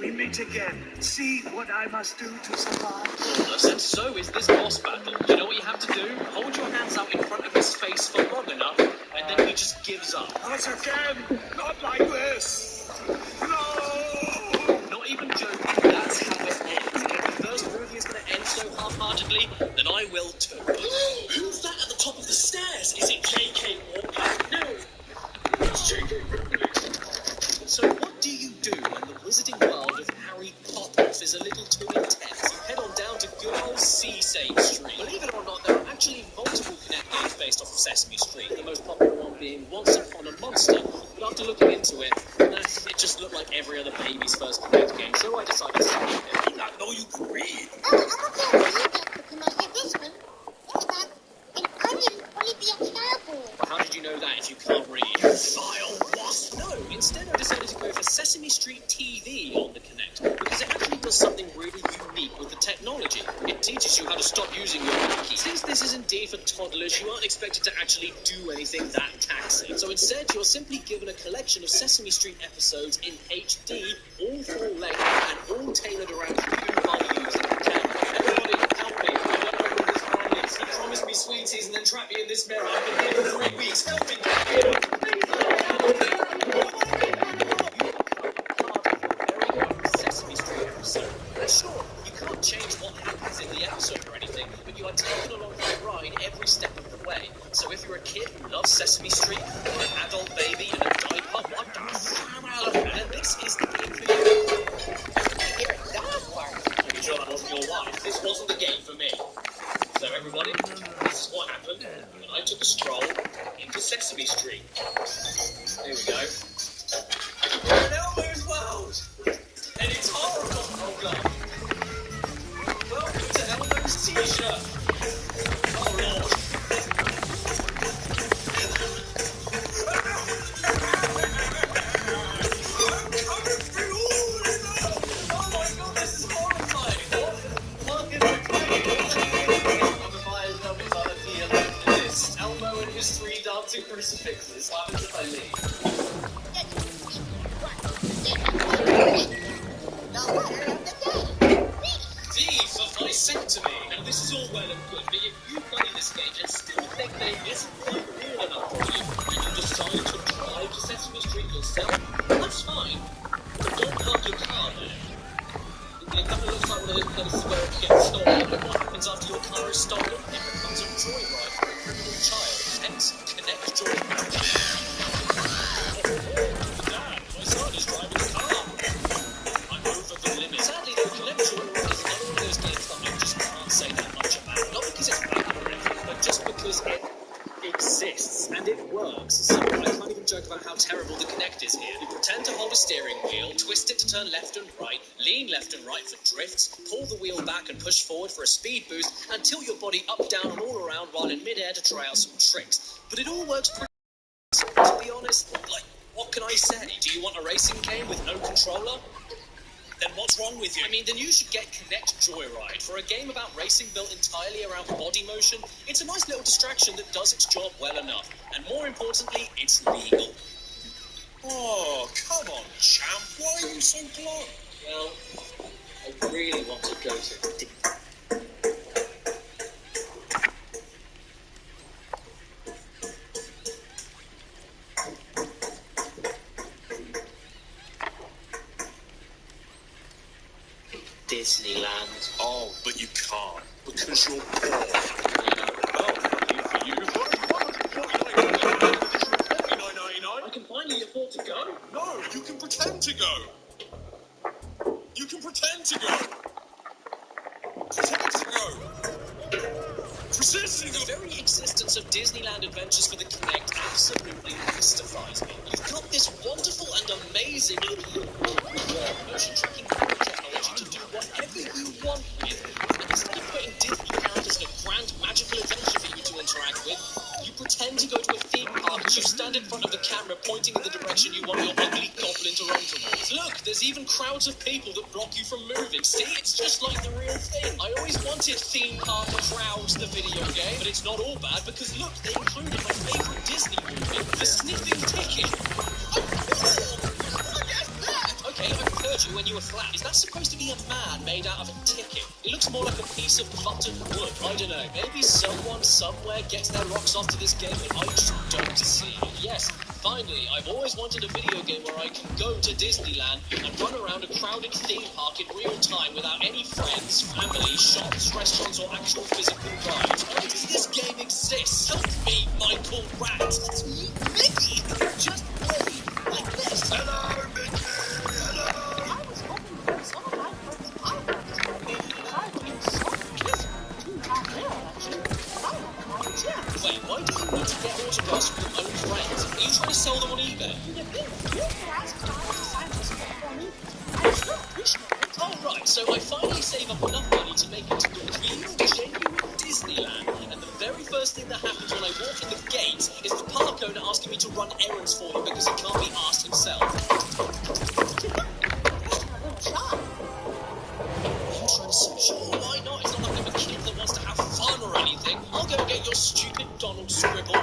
we meet again. See what I must do to survive. And so is this boss battle. You know what you have to do? Hold your hands out in front of his face for long enough, and then he just gives up. Not again! Not like this! No! Not even joking, that's how it ends. And if the first movie is going to end so half-heartedly, then I will too. Who's that at the top of the stairs? Is it J.K. Walker? No. It's J.K. Rowling. So what do you do when the wizarding world of Harry Potter is a little too intense? You head on down to good old Seaside Street. Believe it or not, there are actually multiple Kinect games based off of Sesame Street, the most popular one being Once Upon a Monster. But after looking into it, it just looked like every other baby's first Kinect game, so I decided to start it. I did not know you could read. I'm okay with that because I said this one. What's that? An onion Olivia Careful. Well, how did you know that if you can't read? Vile wasp! No, instead I decided to go for Sesame Street TV on the Kinect, because it actually does something really unique with the technology. It teaches you how to stop using your monkey. Since this is indeed for toddlers, you aren't expected to actually do anything that taxing. So instead, you're simply given a collection of Sesame Street episodes in HD, all full length, and all tailored around you while using the camera. Everybody, help me. I don't know who this man is. He promised me sweeties and then trapped me in this mirror. I've been here for 3 weeks. Help me. Sesame Street episode. Sure, you can't change what happens in the episode or anything, but you are taken along for the ride every step of the way. So if you're a kid who loves Sesame Street, or an adult baby in a diaper, then this is the game for you. Are you sure that wasn't your wife? This wasn't the game for me. So everybody, this is what happened when I took a stroll into Sesame Street. Here we go. We're in Elmo's world! And it's horrible! Oh god. Welcome to Elmo's t-shirt! Oh lord. Oh my god, this is horrifying! What is it playing? Elmo and his 3 dancing crucifixes. What happens if I leave? Vasectomy. Now this is all well and good, but if you play this game and still think that it isn't quite real enough for you, and you decide to drive to Sesame Street yourself, that's fine. But don't park your car there. It kind of looks like one of those places where it gets stolen, and what happens after your car is stolen? It becomes a joyride for a criminal child. Hence, Kinect Joyride. Dad, my son is driving a car. I'm over the limit. Sadly, though, Kinect Joyride is another one of those games that I just can't say that much about. Not because it's bad or anything, but just because it exists and it works. So I can't even joke about how terrible the Kinect is here. You pretend to hold a steering wheel, twist it to turn left and right, lean left and right for drifts, pull the wheel back and push forward for a speed boost, and tilt your body up, down and all around while in midair to try out some tricks. But it all works pretty well. To be honest, like, what can I say? Do you want a racing game with no controller? Then what's wrong with you? I mean, then you should get Kinect Joyride. For a game about racing built entirely around body motion, it's a nice little distraction that does its job well enough. And more importantly, it's legal. Oh, come on, champ. Why are you so glum? Well, I really want to go to... Disneyland. Oh, but you can't, because you're poor. I can finally afford to go. No, you can pretend to go. You can pretend to go. Pretend to go. Pretend to go. The very existence of Disneyland Adventures for the Kinect absolutely mystifies me. You've got this wonderful and amazing motion tracking technology to do whatever you want with. And instead of putting Disney characters in a grand magical adventure for you to interact with, you pretend to go to a theme park as you stand in front of the camera pointing in the direction you want your ugly goblin to run towards. Look, there's even crowds of people that block you from moving. See, it's just like the real thing. I always wanted Theme Park Crowds, the video game, but it's not all bad because look, they included my favourite Disney movie, The Sniffing Ticket. Okay, I've heard heard you when you were flat. Is that supposed to be a man made out of a ticket? It looks more like a piece of buttered wood. I don't know. Maybe someone somewhere gets their rocks off to this game, but I just don't see it. Yes, finally, I've always wanted a video game where I can go to Disneyland and run around a crowded theme park in real time without any friends, family, shops, restaurants, or actual physical rides. Why does this game exist? Help me, Michael Rat. It's me, Mickey. Just wait, like this. Hello, Mickey! Hello! I was hoping for some of my friends' autographs. I've been so busy to have their election. I have an idea. Wait, why do you need to get autographs from your own friends? Are you trying to sell them on eBay? You asked Tom to sign this book for me. I still appreciate it. Oh, right, so I finally save up enough money to make it to the real, genuine Disneyland. And the very first thing that happens when I walk in the gate is the park owner asking me to run errands for him because he can't be asked himself. I'm trying to say, sure, why not? It's not like I'm a kid that wants to have fun or anything. I'll go and get your stupid Donald scribble.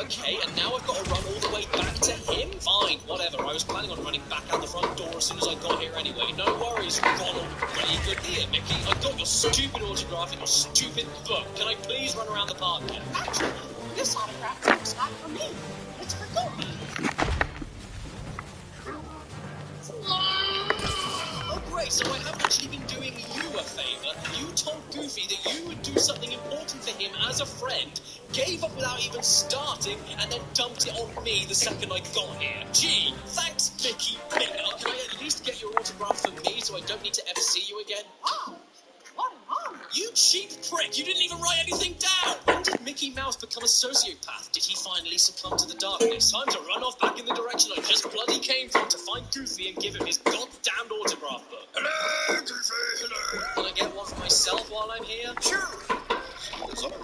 Okay, and now I've got to run all the way back to him? Fine, whatever. I was planning on running back out the front door as soon as I got here anyway. No worries, Ronald. Really good here, Mickey. I got your stupid autograph in your stupid book. Can I please run around the park now? Actually, this autograph is not for me. It's for Goofy. Oh, great, so I haven't actually been doing you a favour. You told Goofy that you would do something important for him as a friend, gave up without even starting, and then dumped it on me the second I got here. Gee, thanks, Mickey Minnow. Can I at least get your autograph for me so I don't need to ever see you again? Wow, what an honor. You cheap prick! You didn't even write anything down! When did Mickey Mouse become a sociopath? Did he finally succumb to the darkness? Time to run off back in the direction I just bloody came from to find Goofy and give him his goddamned autograph book. Hello, Goofy! Hello! Can I get one for myself while I'm here? Sure!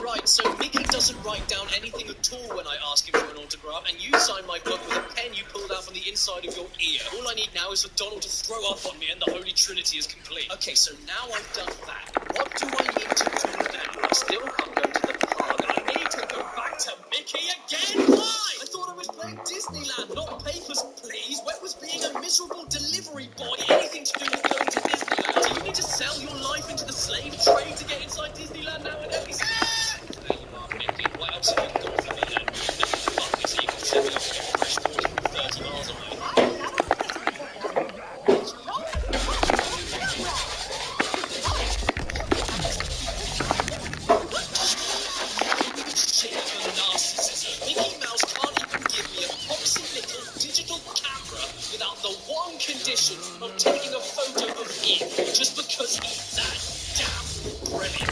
Right, so Mickey doesn't write down anything at all when I ask him for an autograph, and you sign my book with a pen you pulled out from the inside of your ear. All I need now is for Donald to throw up on me and the Holy Trinity is complete. Okay, so now I've done that. What do I need to do now? I still can't go to the park, and I need to go back to Mickey again? Why? I thought I was playing Disneyland, not Papers, Please. When was being a miserable delivery boy anything to do with going to Disneyland? Do you need to sell your life into the slave trade to get inside Disneyland nowadays? There you are, Mickey. What else have you got for me then? Fuck it, so you can send me off to get fresh water from 30 miles away. Shit for narcissism. Mickey Mouse can't even give me a foxy little digital camera without the one condition of taking a photo of him just because he's that damn brilliant.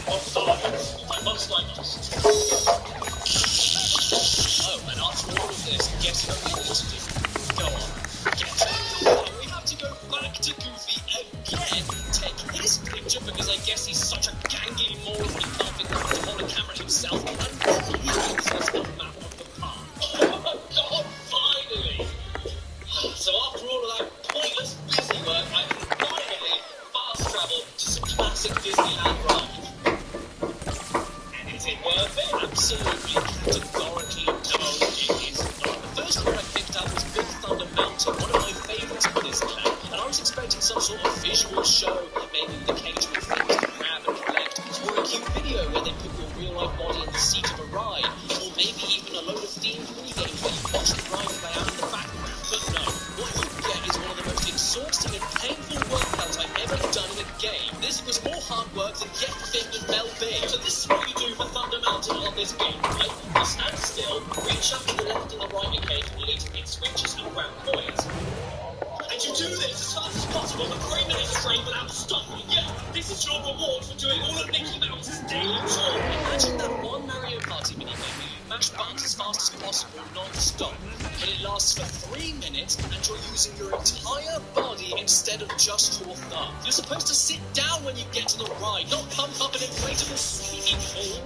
I must like us. Oh, and after all of this, guess what we need to do? Go on, get it. We have to go back to Goofy again, take his picture because I guess he's such a gangly moron he can't think of to hold a camera himself, and then he gives us the map of the park. Oh my god, finally! So after all of that pointless busy work, I can finally fast travel to some classic Disneyland rides. And is it worth it? Absolutely, categorically no, it is not. The first one I picked up was Big Thunder Mountain, one of my favourites of Disneyland, and I was expecting some sort of visual show, maybe the occasional things to grab and collect, or a cute video where they put your real-life body in the seat of a ride, or maybe even a load of themed mini-games where you watch the ride play out in the background. But no, what you get is one of the most exhausting and painful workouts I've ever done in a game. This was more hard work than Get Fit with Mel B. So this is what you do for Thunder Mountain on this game, right? You stand still, reach up to the left and the right occasionally to hit switches and grab coins. And you do this as fast as possible for 3 minutes straight without stopping. Yeah, this is your reward for doing all of Mickey Mouse's daily chore. Imagine that one Mario Party minigame where you mash buttons as fast as possible non-stop, but it lasts for 3 minutes and you're using your entire body instead of just your thumb. You're supposed to sit down when you get to the ride, not pump up an inflatable swimming pool.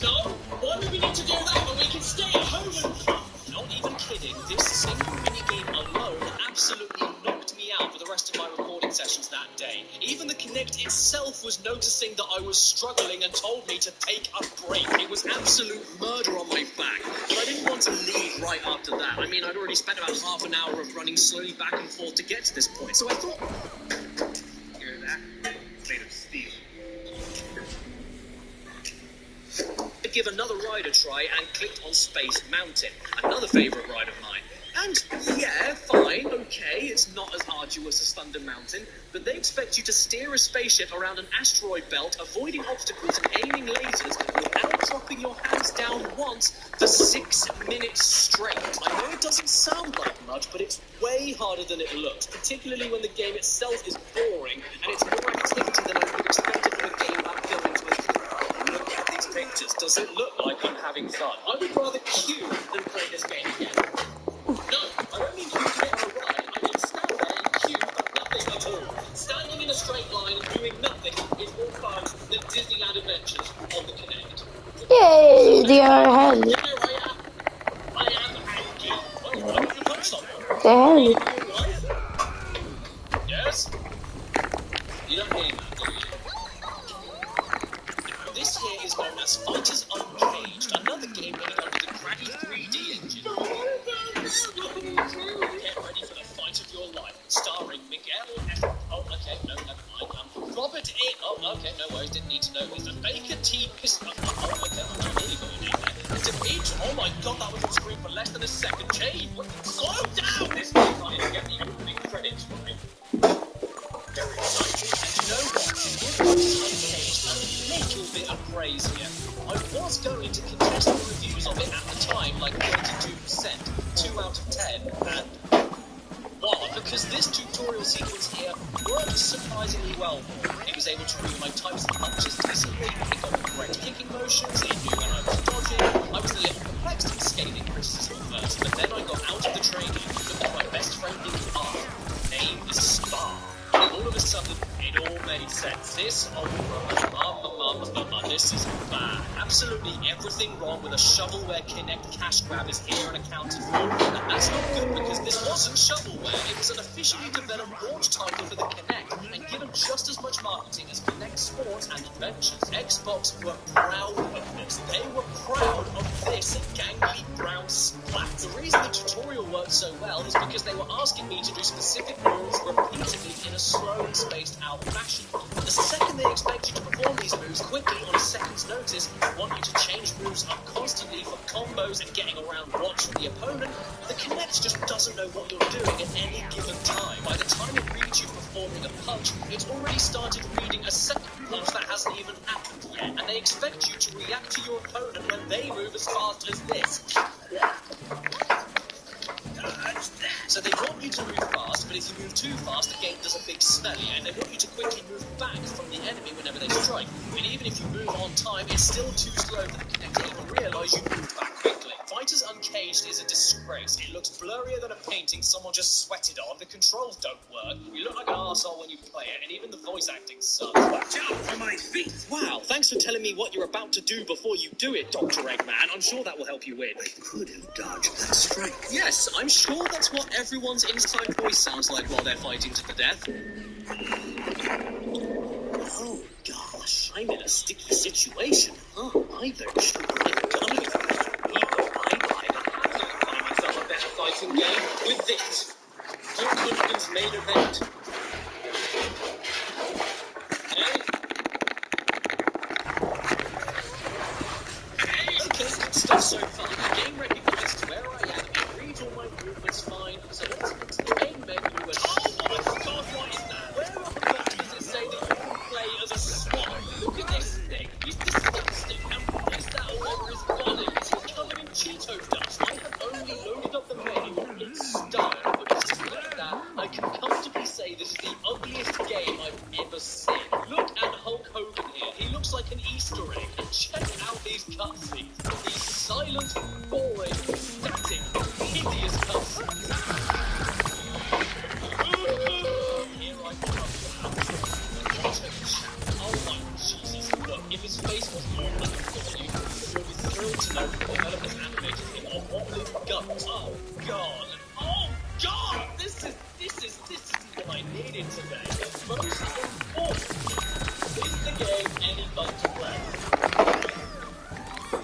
No? Why do we need to do that when we can stay at home and... Not even kidding, this single minigame alone absolutely knocked me out for the rest of my recording sessions that day. Even the Kinect itself was noticing that I was struggling and told me to take a break. It was absolute murder on my back, but I didn't want to leave right after that. I mean, I'd already spent about half an hour of running slowly back and forth to get to this point, so I thought... Hear that? It's made of steel. I'd give another ride a try and clicked on Space Mountain, another favourite ride of mine. And yeah, fine, okay, it's not as arduous as Thunder Mountain, but they expect you to steer a spaceship around an asteroid belt, avoiding obstacles and aiming lasers without dropping your hands down once for 6 minutes straight. I know it doesn't sound like much, but it's way harder than it looks, particularly when the game itself is boring and it's more activity than I would have expected from a game about going to a... Look at these pictures. Does it look like I'm having fun? I would rather queue than play this game again. No, I don't mean queue to get on a ride. I mean stand there and queue for nothing at all. Standing in a straight line and doing nothing is more fun than Disneyland Adventures on the Kinect. Yay, they are ahead. Here I am Anki. Oh, why don't you punch someone? They're Are ahead. you in real life? Yes? You don't mean that, do you? This here is known as Fighters Uncaged, another game made under the Granny 3D engine. Get ready for the fight of your life, starring Miguel F. Oh, okay, no, never mind. Robert A. Oh, okay, no worries, didn't need to know. It's a Baker T. Pistol. Oh, okay, I nearly got your name there. It's a beach. Oh my god, that was on screen for less than a second. Jay, slow down! This game might even get the opening credits right. Very exciting. And you know what? Fighters Uncaged a little bit of praise here. I was going to contest the reviews of it at the time, like 32%, 2 out of 10, and why? Because this tutorial sequence here worked surprisingly well for me. It was able to read my types of punches decently, it got the correct kicking motions, it knew when I was dodging. I was a little perplexed in scathing criticism at first, but then I got out of the training, looked at my best friend in art. Name is Star. And all of a sudden, it all made sense. This, this is bad. Absolutely everything wrong with a shovelware Kinect cash grab is here and accounted for. And that's not good because this wasn't shovelware. It was an officially developed launch title for the Kinect and given just as much marketing as Kinect Sports and Adventures. Xbox were proud of this. They were proud of this gangly brown splat. The reason the tutorial worked so well is because they were asking me to do specific moves repeatedly in a slow and spaced out fashion. The second they expect you to perform these moves quickly on a second's notice, want you to change moves up constantly for combos and getting around blocks from the opponent, the Kinect just doesn't know what you're doing at any given time. By the time it reads you performing a punch, it's already started reading a second punch that hasn't even happened yet, and they expect you to react to your opponent when they move as fast as this. So they want you to move fast, but if you move too fast, the game does a big smelly, and they want you to quickly move back from the enemy whenever they strike. And even if you move on time, it's still too slow for the Kinect to even realise you moved back quickly. Fighters Uncaged is a disgrace. It looks blurrier than a painting someone just sweated on. The controls don't work. You look like an arsehole when you play it, and even the voice acting sucks. Watch out for my feet! Wow, thanks for telling me what you're about to do before you do it, Dr. Eggman. I'm sure that will help you win. I could have dodged that strike. Yes, I'm sure that's what everyone's inside voice sounds like while they're fighting to the death. Oh, gosh, I'm in a sticky situation. Huh, I don't sure I've done anything. I'd find myself a better fighting game with this. Duke Nukem main event. Okay, good stuff so far. The game recognizes where I am and reads all my movements fine. So let's go to the main menu and... Oh my god, what is that? Where on the fuck does it say that you can play as a SWAT? Look at this thing. He's disgusting. And what is that all over his body? It's covered in Cheeto dust. I have only loaded up the menu. It's style. But just look at that. I can comfortably say this is the ugliest game I've ever seen. Look at Hulk Hogan here. He looks like an Easter egg. And check out these cutscenes. These silent, boring, static, hideous cutscenes. Here I come. Oh my Jesus. Look, if his face was more unfamiliar, you'll be thrilled to know the developers animated him on wobbling guns. Oh God. Oh God! This is what I needed today. But most important, is the game any fun to play?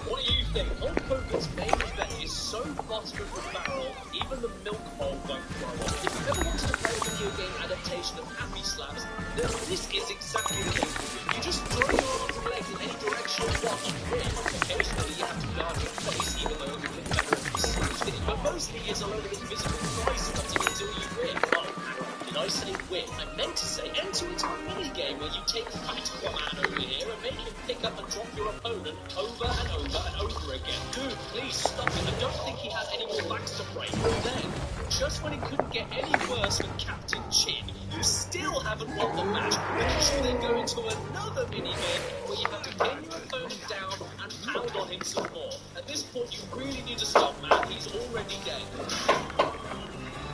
What do you think? Hulk Hogan's main event is so bottom of the barrel, even the milk bowl won't grow on. If you ever wanted to play a video game adaptation of Happy Slaps, then this is exactly the game for you. You just throw your arms and legs in any direction you want and win. Occasionally you have to guard your face, even though it would look better if you slipped in. But mostly it's a load of invisible prize spotting until you win. Oh, hang on. Did I say win? I meant to say enter into a mini-game where you take Fat Aquaman over here and make him pick up and drop your opponent over and over and over again. Dude, please stop it. I don't think he has any more backs to break. Then, just when it couldn't get any worse for Captain Chin, you still haven't won the match because you then go into another mini-game where you have to pin your opponent down and pound on him some more. At this point, you really need to stop, man. He's already dead.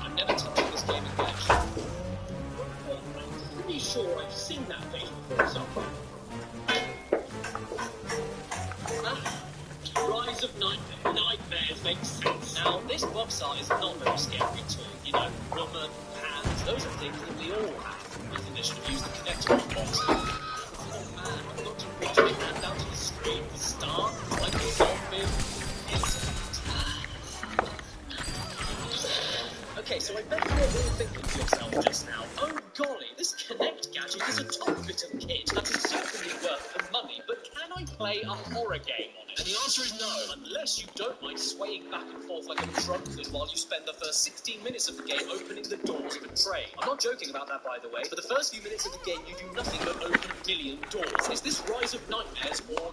I'm never touching this game again. I'm pretty sure I've seen that face before somewhere. Rise of Nightmare. Nightmares make sense. Now, this box art is not very scary at all. You know, woman, hands, those are things that we all have. I think they should have used the connector on the box art. Oh man, I've got to reach my hand down to the screen to start, like a zombie. Okay, so I bet you're all thinking to yourself just now, oh golly, this Kinect gadget is a top bit of kit that is certainly worth the money, but can I play a horror game on it? And the answer is no, unless you don't mind swaying back and forth like a drunkard while you spend the first 16 minutes of the game opening the doors of a train. I'm not joking about that, by the way. For the first few minutes of the game, you do nothing but open a million doors. Is this Rise of Nightmares or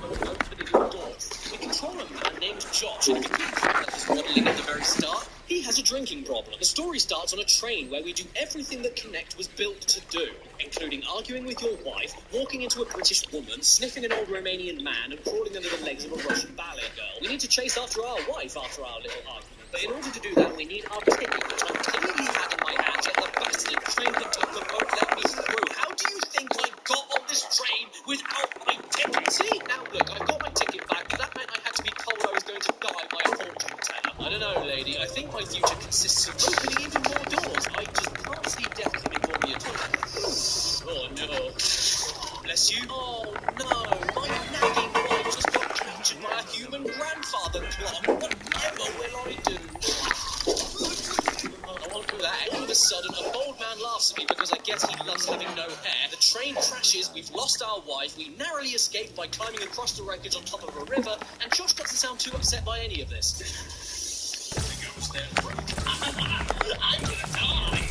opening doors? We control a man named Josh, and if you couldn't find that was modelling at the very start, he has a drinking problem. The story starts on a train where we do everything that Kinect was built to do, including arguing with your wife, walking into a British woman, sniffing an old Romanian man, and crawling under the legs of a Russian ballet girl. We need to chase after our wife after our little argument, but in order to do that, we need our ticket, which I clearly had in my hand, yet the bastard train conductor won't let me through. How do you think I got on this train without my ticket? See? Now look, I've got my ticket back, but that meant I had to be told I was going to die by a fortune teller. I don't know, lady. I think my future consists of opening even more doors. I just can't see death coming for me at all. Oh no. Bless you. Oh no, my nagging wife just got captured by a human grandfather clock. Whatever will I do? Oh, I won't do that. All of a sudden, a bold man laughs at me because I guess he loves having no hair. The train crashes, we've lost our wife, we narrowly escaped by climbing across the wreckage on top of a river, and Josh doesn't sound too upset by any of this. I'm gonna die.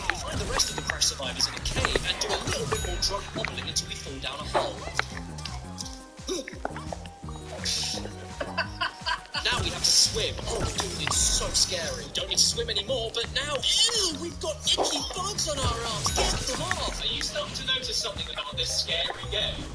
We find the rest of the crash survivors in a cave and do a little bit more drug wobbling until we fall down a hole. Now we have to swim. Oh, dude, it's so scary. Don't need to swim anymore, but now, ew, we've got itchy bugs on our arms. Get them off. Are you starting to notice something about this scary game?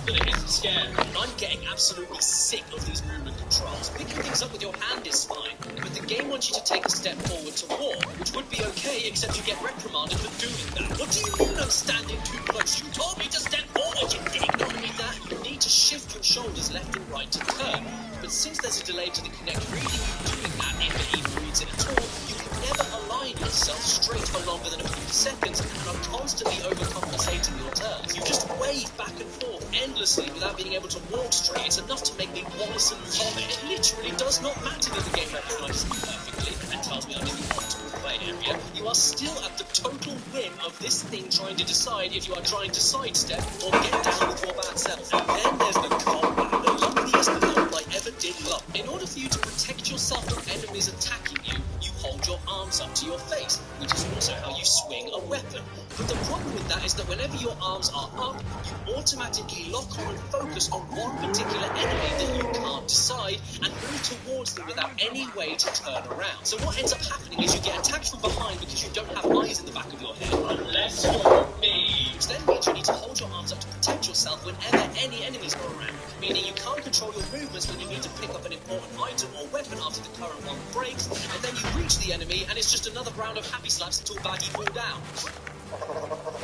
But it isn't scary. I'm getting absolutely sick of these movement controls. Picking things up with your hand is fine, but the game wants you to take a step forward to walk, which would be okay, except you get reprimanded for doing that. What do you mean I'm standing too close? You told me to step forward, you dick. Not only that, you need to shift your shoulders left and right to turn. But since there's a delay to the Kinect reading you doing that, if it even reads it at all, you can never align yourself straight for longer than a few seconds and are constantly overcompensating your turns. You just wave back and forth endlessly without being able to walk straight. It's enough to make me Wallace and vomit. It literally does not matter that the game recognises me perfectly and tells me I'm in the optimal play area. You are still at the total whim of this thing trying to decide if you are trying to sidestep or get down with your bad self. And then there's the combat, the lumpiest lump I ever did lump. In order for you to protect yourself from enemies attacking you, you hold your arms up to your face, which is also how you swing a weapon. But the problem with that is that whenever your arms are up, you automatically lock on and focus on one particular enemy that you can't decide and move towards them without any way to turn around. So what ends up happening is you get attacked from behind because you don't have eyes in the back of your head, unless you're me. Which then means you need to hold your arms up to protect yourself whenever any enemies are around, meaning you can't control your movements when you need to pick up an important item or weapon after the current one breaks, and then you reach the enemy and it's just another round of happy slaps until Baggy fall down.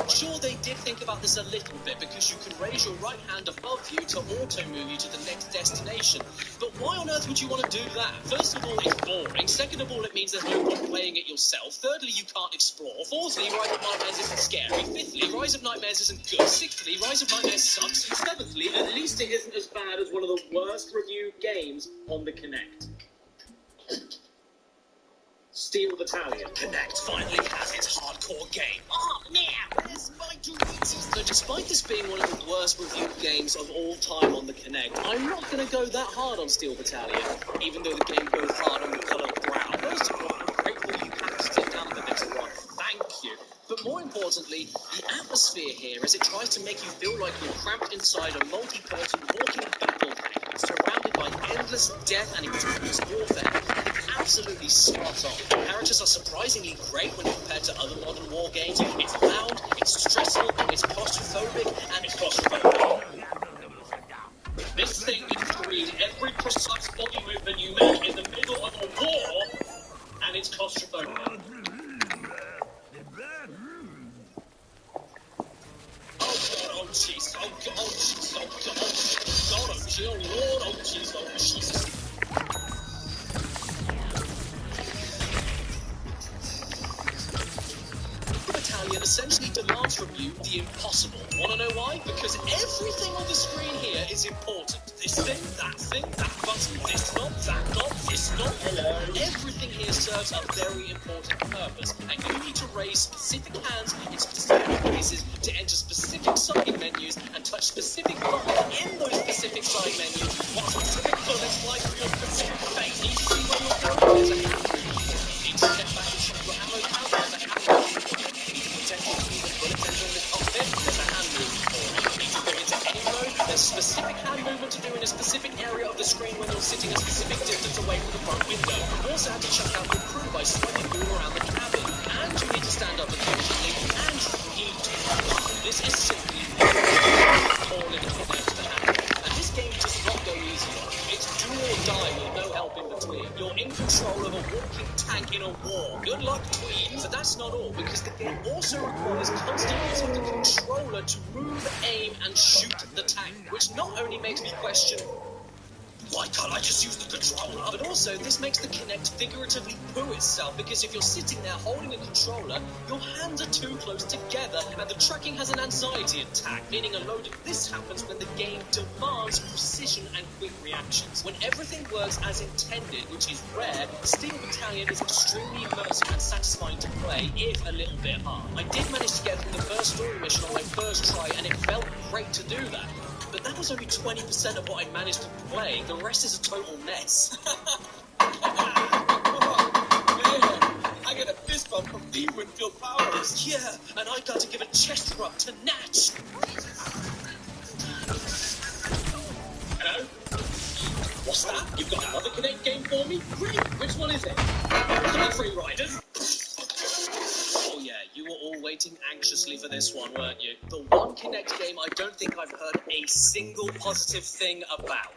Sure, they did think about this a little bit because you can raise your right hand above you to auto-move you to the next destination. But why on earth would you want to do that? First of all, it's boring. Second of all, it means there's no point playing it yourself. Thirdly, you can't explore. Fourthly, Rise of Nightmares isn't scary. Fifthly, Rise of Nightmares isn't good. Sixthly, Rise of Nightmares sucks. And seventhly, at least it isn't as bad as one of the worst reviewed games on the Kinect. Steel Battalion. Kinect finally has its hardcore game. Oh man, where's my Doritos? So despite this being one of the worst reviewed games of all time on the Kinect, I'm not going to go that hard on Steel Battalion, even though the game goes hard on the colour brown. First of all, I'm grateful you have to sit down for this one. Thank you. But more importantly, the atmosphere here as it tries to make you feel like you're cramped inside a multi-person walking battle tank, surrounded by endless death and intense warfare. It's absolutely spot on. The characters are surprisingly great when compared to other modern war games. It's loud, it's stressful, it's claustrophobic, and it's claustrophobic. This thing needs to read every precise body movement you make in the middle of a war, and it's claustrophobic. Oh jeez, oh god, oh jeez, oh god, oh jeez, god, oh jeez, oh lord, oh jeez, oh Jesus. Battalion essentially demands from you the impossible. Wanna know why? Because everything on the screen here is important. This thing, that button, this knob, that knob, this knob. Hello. Everything here serves a very important purpose, and you need to raise specific hands in specific places to enter specific side menus and touch specific buttons in those specific side menus while specific bullets fly through your specific face. Need to see where you're going? There's a hand movement. Need to check back and check your ammo count? There's a hand movement. Need to protect your team with bullets entering the cockpit? There's a hand movement for it. Need to go into aim mode? There's specific hand movement to do in a specific area of the screen when you're sitting a specific distance away from the front window. You also have to check out your crew by swiping all around the cabin. And you need to stand up occasionally, and you need to run. This is simply all in the Kinect to handle. And this game does not go easy on you. It's do or die with no help in between. You're in control of a walking tank in a war. Good luck, Tweed. But that's not all, because the game also requires constant use of the controller to move, aim, and shoot the tank, which not only makes me question, why can't I just use the controller? But also, this makes the Kinect figuratively poo itself, because if you're sitting there holding a controller, your hands are too close together, and the tracking has an anxiety attack, meaning a load of this happens when the game demands precision and quick reactions. When everything works as intended, which is rare, Steel Battalion is extremely immersive and satisfying to play, if a little bit hard. I did manage to get through the first story mission on my first try, and it felt great to do that. But that was only 20% of what I managed to play. The rest is a total mess. Man, I get a fist bump from Deep Winfield Powers. Yeah, and I got to give a chest rub to Natch. Hello? What's that? You've got another Kinect game for me? Great! Which one is it? The Free Riders? Oh yeah, you were all waiting anxiously for this one, weren't you? The one Kinect game I don't think I've heard a single positive thing about.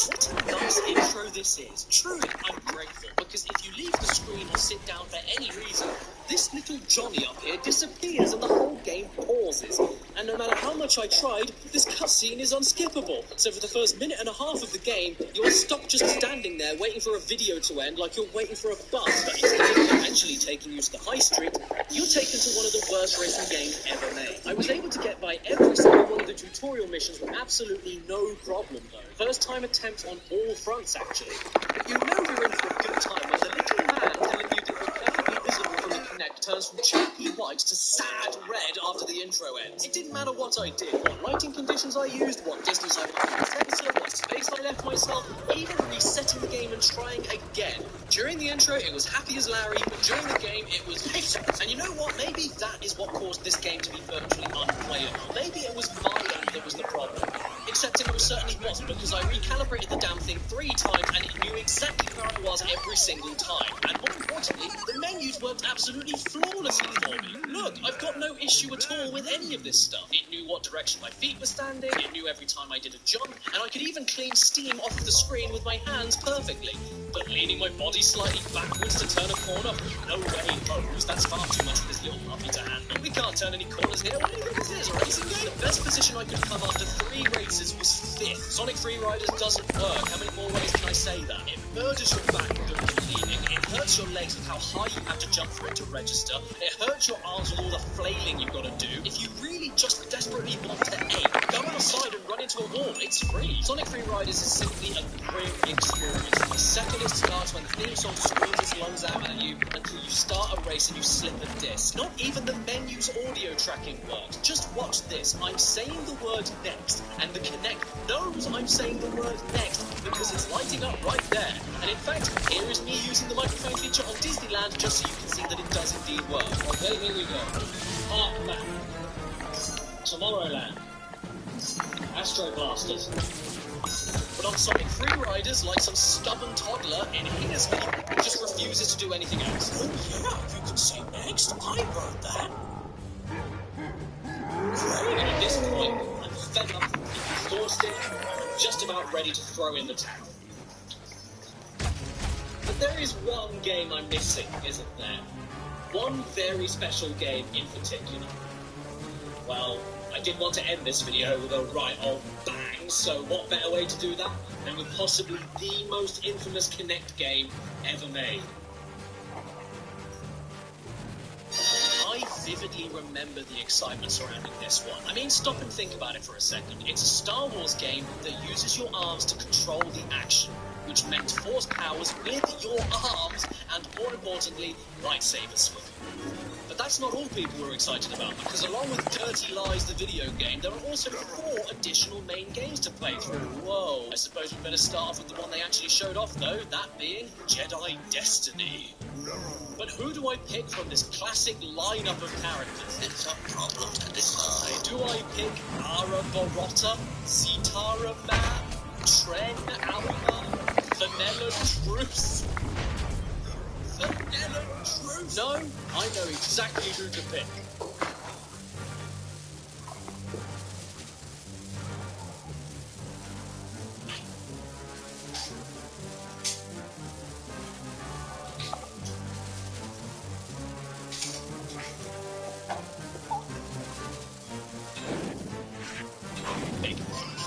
What a nice intro this is. Truly, I'm grateful, because if you leave the screen or sit down for any reason, this little Johnny up here disappears and the whole game pauses. And no matter how much I tried, this cutscene is unskippable. So for the first minute and a half of the game, you're stuck just standing there waiting for a video to end like you're waiting for a bus, but instead of eventually taking you to the high street, you're taken to one of the worst racing games ever made. I was able to get by every single one of the tutorial missions with absolutely no problem, though. First time attempt on all fronts, actually. But you know you're in for a good time when the little man telling you that you're perfectly visible from the Kinect turns from chalky white to sad red after the intro ends. It didn't matter what I did, what lighting conditions I used, what distance I went from the sensor, what space I left myself, even resetting the game and trying again. During the intro, it was happy as Larry, but during the game, it was bitter. And you know what? Maybe that is what caused this game to be virtually unplayable. Maybe it was my end that was the problem. Except it most certainly wasn't, because I recalibrated the damn thing 3 times and it knew exactly where I was every single time. And more importantly, the menus worked absolutely flawlessly for me. Look, I've got no issue at all with any of this stuff. It knew what direction my feet were standing, it knew every time I did a jump, and I could even clean steam off the screen with my hands perfectly. But leaning my body slightly backwards to turn a corner? No way, Rose. That's far too much for this little puppy to handle. We can't turn any corners here. What do you think this is, a racing game? The best position I could come after 3 races was 5th. Sonic Freeriders doesn't work. How many more ways can I say that? It murders your back with the leaning. It hurts your legs with how high you have to jump for it to register. It hurts your arms with all the flailing you've got to do. If you really just desperately want to aim, go on the side and run into a wall. It's free. Sonic Freeriders is simply a grim experience. The second it starts, when the theme song screams its lungs out at you until you start a race and you slip a disc. Not even the menu's audio tracking works. Just watch this. I'm saying the word next, and the Kinect knows I'm saying the word next because it's lighting up right there. And in fact, here is me using the microphone feature on Disneyland just so you can see that it does indeed work. Okay, here we go. Art map. Tomorrowland. Astro Blasters. But on Sonic Freeriders, like some stubborn toddler, it hears me and just refuses to do anything else. Oh yeah, you can say next. I heard that. And at this point, I'm fed up, exhausted, and just about ready to throw in the towel. But there is one game I'm missing, isn't there? One very special game in particular. Well, I did want to end this video with a right old bang, so what better way to do that than with possibly the most infamous Kinect game ever made. I vividly remember the excitement surrounding this one. I mean, stop and think about it for a second. It's a Star Wars game that uses your arms to control the action, which meant force powers with your arms, and more importantly, lightsaber swing. But that's not all people were excited about, because along with Dirty Lies, the video game, there are also 4 additional main games to play through. Whoa. I suppose we better start off with the one they actually showed off, though, that being Jedi Destiny. But who do I pick from this classic lineup of characters? It's a problem to decide. Do I pick Ara Barotta, Zitara Man, Tren Alma, Vanilla Truce? Vanilla Truce? No, I know exactly who to pick.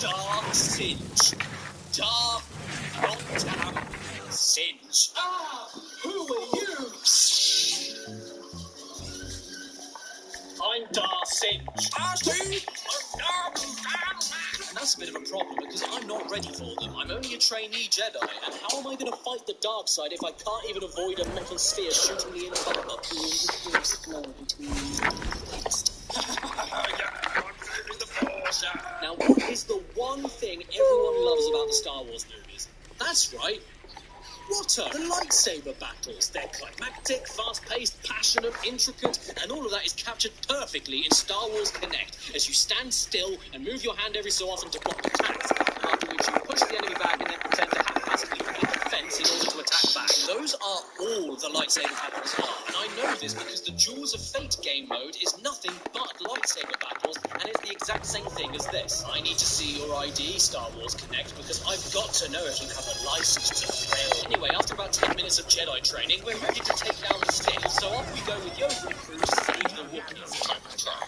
Dark Singe. Dark Lockdown Singe. Ah! Who are you? I'm Dark Singe. And that's a bit of a problem because I'm not ready for them. I'm only a trainee Jedi, and how am I going to fight the dark side if I can't even avoid a metal sphere shooting me in the butt? Now, what is the one thing everyone loves about the Star Wars movies? That's right. What are the lightsaber battles? They're climactic, fast-paced, passionate, intricate, and all of that is captured perfectly in Star Wars Kinect as you stand still and move your hand every so often to block attacks, after which you push the enemy back and then pretend to haphazardly hit the fence in order to attack back. Those are all the lightsaber battles are, and I know this because the Jewels of Fate game mode is nothing but lightsaber battles, and it's the exact same thing as this. I need to see your ID, Star Wars Kinect, because I've got to know if you have a license to thrill. Anyway, after about 10 minutes of Jedi training, we're ready to take down the Sith, so off we go with Yoda and crew to save the Wookiees. Time to try.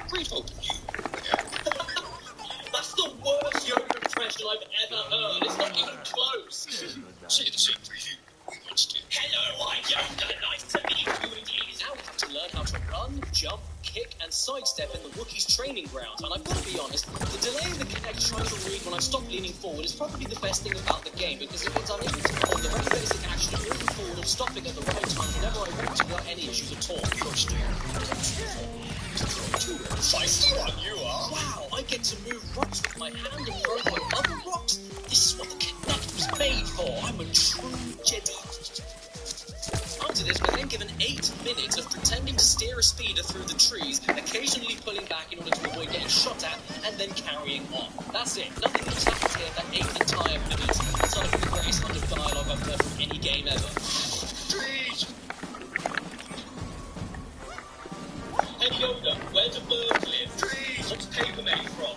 Brief open you. That's the worst Yoda impression I've ever heard. It's not even close. Say the same for you. Hello, I'm Yoda. Nice to meet you indeed. Now we have to learn how to run, jump, kick, and sidestep in the Wookiees' training grounds. And I've got to be honest, the delay in the Kinect trying to read when I stop leaning forward is probably the best thing about the game, because it means I'm able to perform the very basic action of moving forward and stopping at the right time whenever I want to without any issues at all. Feisty one you are. Wow, I get to move rocks with my hand and throw them other rocks? This is what the Kinect was made for. I'm a true Jedi. After this, we're then given 8 minutes of pretending to steer a speeder through the trees, occasionally pulling back in order to avoid getting shot at, and then carrying on. That's it. Nothing else happens here for 8 entire minutes. It's not the greatest kind of dialogue I've heard from any game ever. Trees. Hey Yoda, where to Berlin. What's paper made from?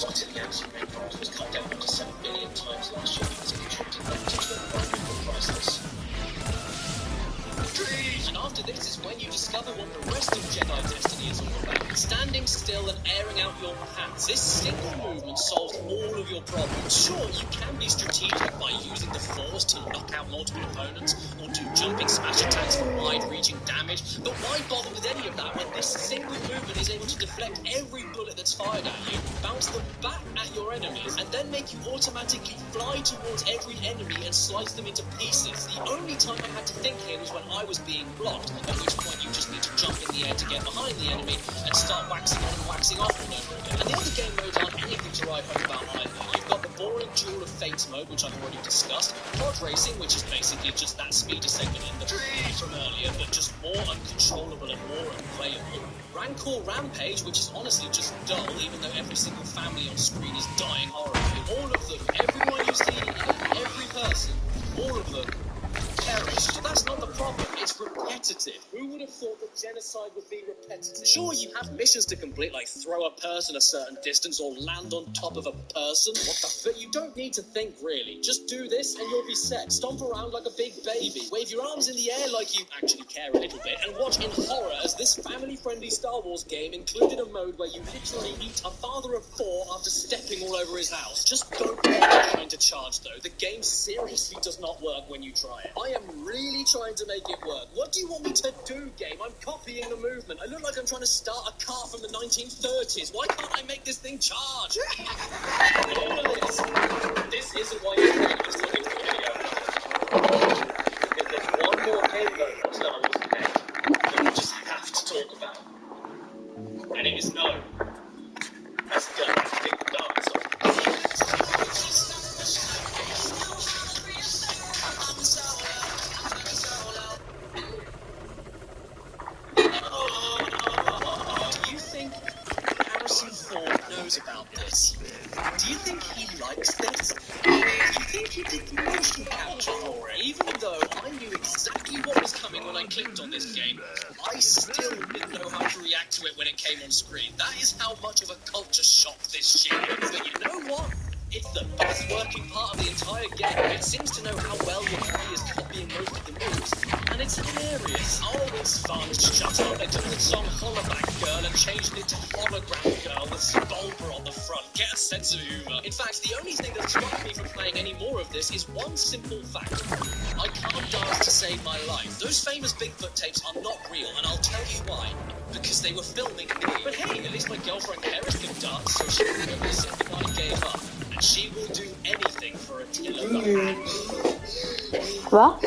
What in the absolute rainforest was cut down up to 7 billion times last year because it contributed 90% of priceless. And after this is when you discover what the rest of Jedi Destiny is all about. Standing still and airing out your pants. This single movement solves all of your problems. Sure, you can be strategic by using the Force to knock out multiple opponents or do jumping smash attacks for wide-reaching damage, but why bother with any of that when this single movement is able to deflect every bullet that's fired at you, bounce them back at your enemies, and then make you automatically fly towards every enemy and slice them into pieces. The only time I had to think here was when I was being blocked, at which point you just need to jump in the air to get behind the enemy and start waxing on and waxing off all over again. And the other game modes aren't anything to write home about either. You've got the boring Duel of Fates mode, which I've already discussed, Pod Racing, which is basically just that speeder segment in the from earlier, but just more uncontrollable and more unplayable. Rancor Rampage, which is honestly just dull, even though every single family on screen is dying horribly. All of them, everyone you see, every person, all of them perished. But that's not the problem, it's repetitive. Who would have thought that genocide would be repetitive? Sure, you have missions to complete, like throw a person a certain distance or land on top of a person, but you don't need to think, really. Just do this and you'll be set. Stomp around like a big baby. Wave your arms in the air like you actually care a little bit, and watch in horror as this family-friendly Star Wars game included a mode where you literally eat a father of 4 after stepping all over his house. Just don't bother trying to charge, though. The game seriously does not work when you try it. I am really trying to make it work. What do you want me to do, game? I'm copying the movement. I look like I'm trying to start a car from the 1930s. Why can't I make this thing charge? All of this isn't why you're playing this looking for video. If there's one more game mode on Star Wars Connect that we just have to talk about, and it is no. That's Galactic Dance Off. Do you think Harrison Ford knows about this? Do you think he likes this? Do you think he did motion capture for it? Even though I knew exactly what was coming when I clicked on this game, I still didn't know how to react to it when it came on screen. That is how much of a culture shock this shit is. But you know what? It's the best working part of the entire game. It seems to know how well your body is copying most of the moves, and it's hilarious. Oh, it's fun. Shut up. They took the song Hollaback Girl and changed it to Hologram Girl with Sepulvra on the front. Get a sense of humour. In fact, the only thing that stopped me from playing any more of this is one simple fact. I can't dance to save my life. Those famous Bigfoot tapes are not real, and I'll tell you why. Because they were filming me. But hey, at least my girlfriend Paris can dance, so she remembered something I gave up. And she will do anything for a killer. Va?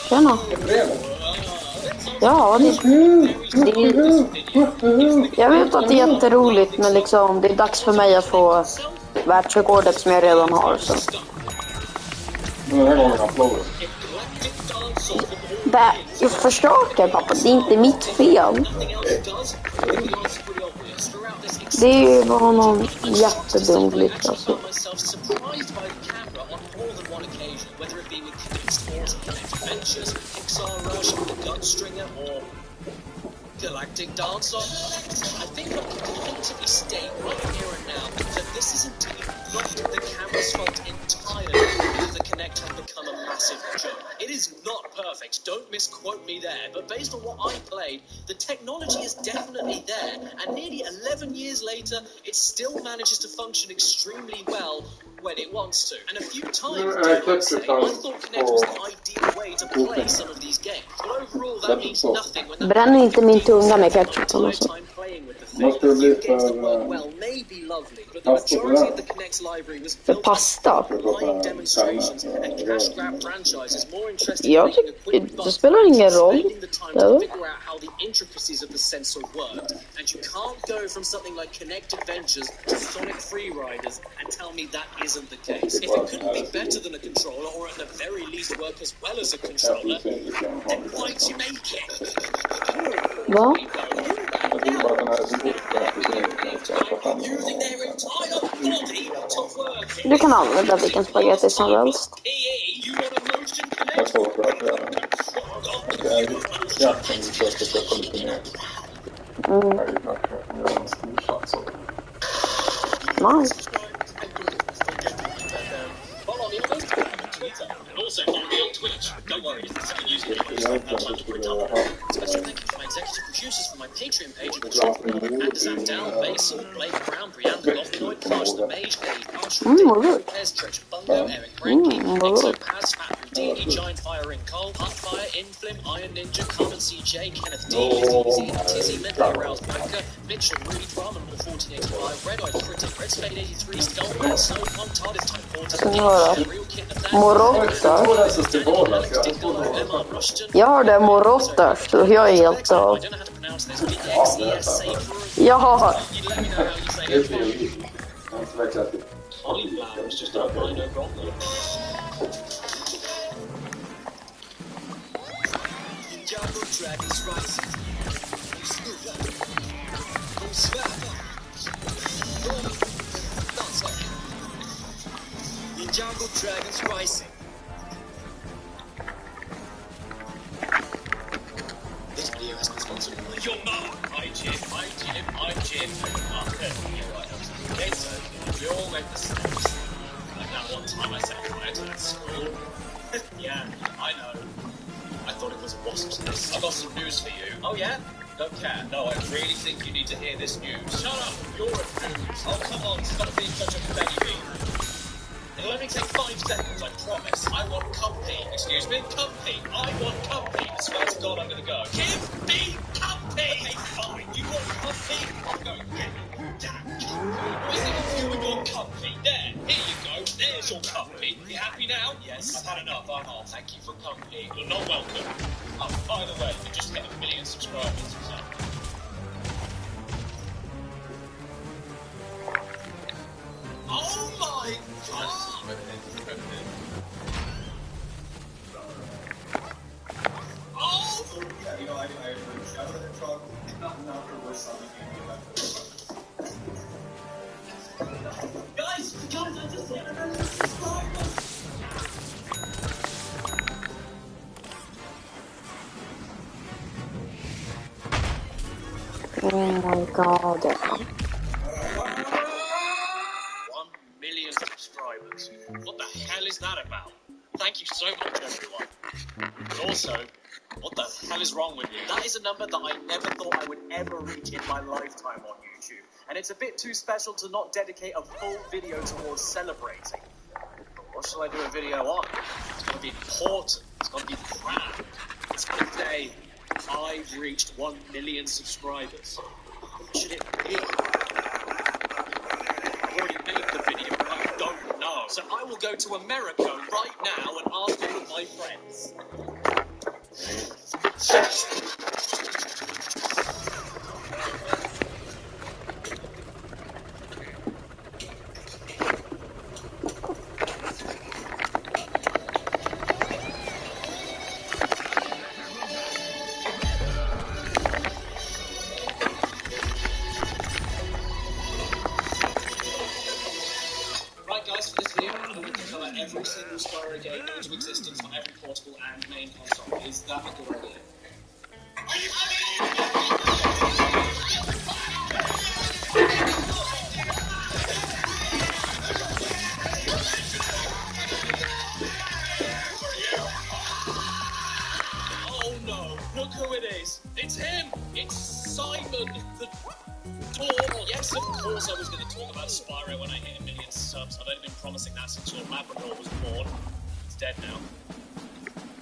Tjena. Ja, jag vet att det är jätteroligt, men liksom, det är dags för mig att få världsrekordet som jag redan har. Så. Jag försöker, pappa. Det är inte mitt fel. Det är ju bara någon jättedum glitch alltså. Galactic Dance Off. I think I can definitively state right here and now that this is indeed not the camera's fault entirely that the Kinect has become a massive joke. It is not perfect, don't misquote me there, but based on what I played, the technology is definitely there, and nearly 11 years later, it still manages to function extremely well when it wants to. And a few times, I thought Kinect was the ideal way to play some of these games, but overall that means nothing when Bränn inte min tunga med ketchupen och så. För pasta. Jag tycker det spelar ingen roll. And you can't go from something like Kinect Adventures to Sonic Freeriders and tell me that isn't the case. If it couldn't be better than a controller, or at the very least work as well as a controller, then why'd you make it? Va? Du kan använda vilken spaghetti som helst. Nice. Follow me on Instagram and Twitter, and also follow me on Twitch. Don't worry, if there's any music videos, I have time to put it up. Special thank you to my executive producers for my Patreon page at the Trump Bob, Anderson Down, Basil, Blake Brown, Brianna, Gothnoid, Clash the Mage, Dave, Arshall, Dave, Pez, Church Bungo, Eric Ranky, Nixo, Paz, Fat Houdini, Giant Fire in Cole, Hotfire, Inflim, Iron Ninja, Carmen CJ, Kenneth D, Easy, Tizzy, Mentally Aroused Biker, Mitchell, Rudy Drum, and 1485, Red Eyed Critic, Red Spade 83, Skullman, Snow Punk, TARDIS Type 4, Real Kid Morotta. Jag hörde Morotta, så jag är helt av. Ja. Ninjago Dragons Rising. This video has been sponsored by your mom. Hi Jim. You're right, okay, so we all make mistakes. Like that one time I said hi to at school. Yeah, I know. I thought it was a wasp's nest. I've got some news for you. Oh yeah? Don't care. No, I really think you need to hear this news. Shut up! You're a news. Oh come on, stop being such a baby. It'll only take 5 seconds, I promise. I want company. Excuse me? Company. I want company. I swear to God I'm gonna go. Give me company! Okay, fine. You want company? I'm going to get you. Damn company. What's it with you and your company? There. Here you go. There's your company. You happy now? Yes. I've had enough. I'm off. Thank you for company. You're not welcome. Oh, by the way, you just hit 1 million subscribers. So. Oh my God! Oh! Yeah, you know, I would have tried not with something. Guys, I just hit 1 million subscribers! Oh my God. 1 million subscribers. What the hell is that about? Thank you so much, everyone. But also, what the hell is wrong with me? That is a number that I never thought I would ever reach in my lifetime on YouTube. And it's a bit too special to not dedicate a full video towards celebrating. But what shall I do a video on? It's going to be important. It's going to be grand. It's going to say, I've reached 1 million subscribers. What should it be? I've already made the video, but I don't know. So I will go to America right now and ask all of my friends. Right guys, for this video, I'm going to cover every single Spyro game known to existence for every portable and main console. Is that a good idea? Oh no, look who it is. It's him! It's Simon, the Tor. Yes, of course I was going to talk about Spyro when I hit 1 million subs. I've only been promising that since your Labrador was born. He's dead now.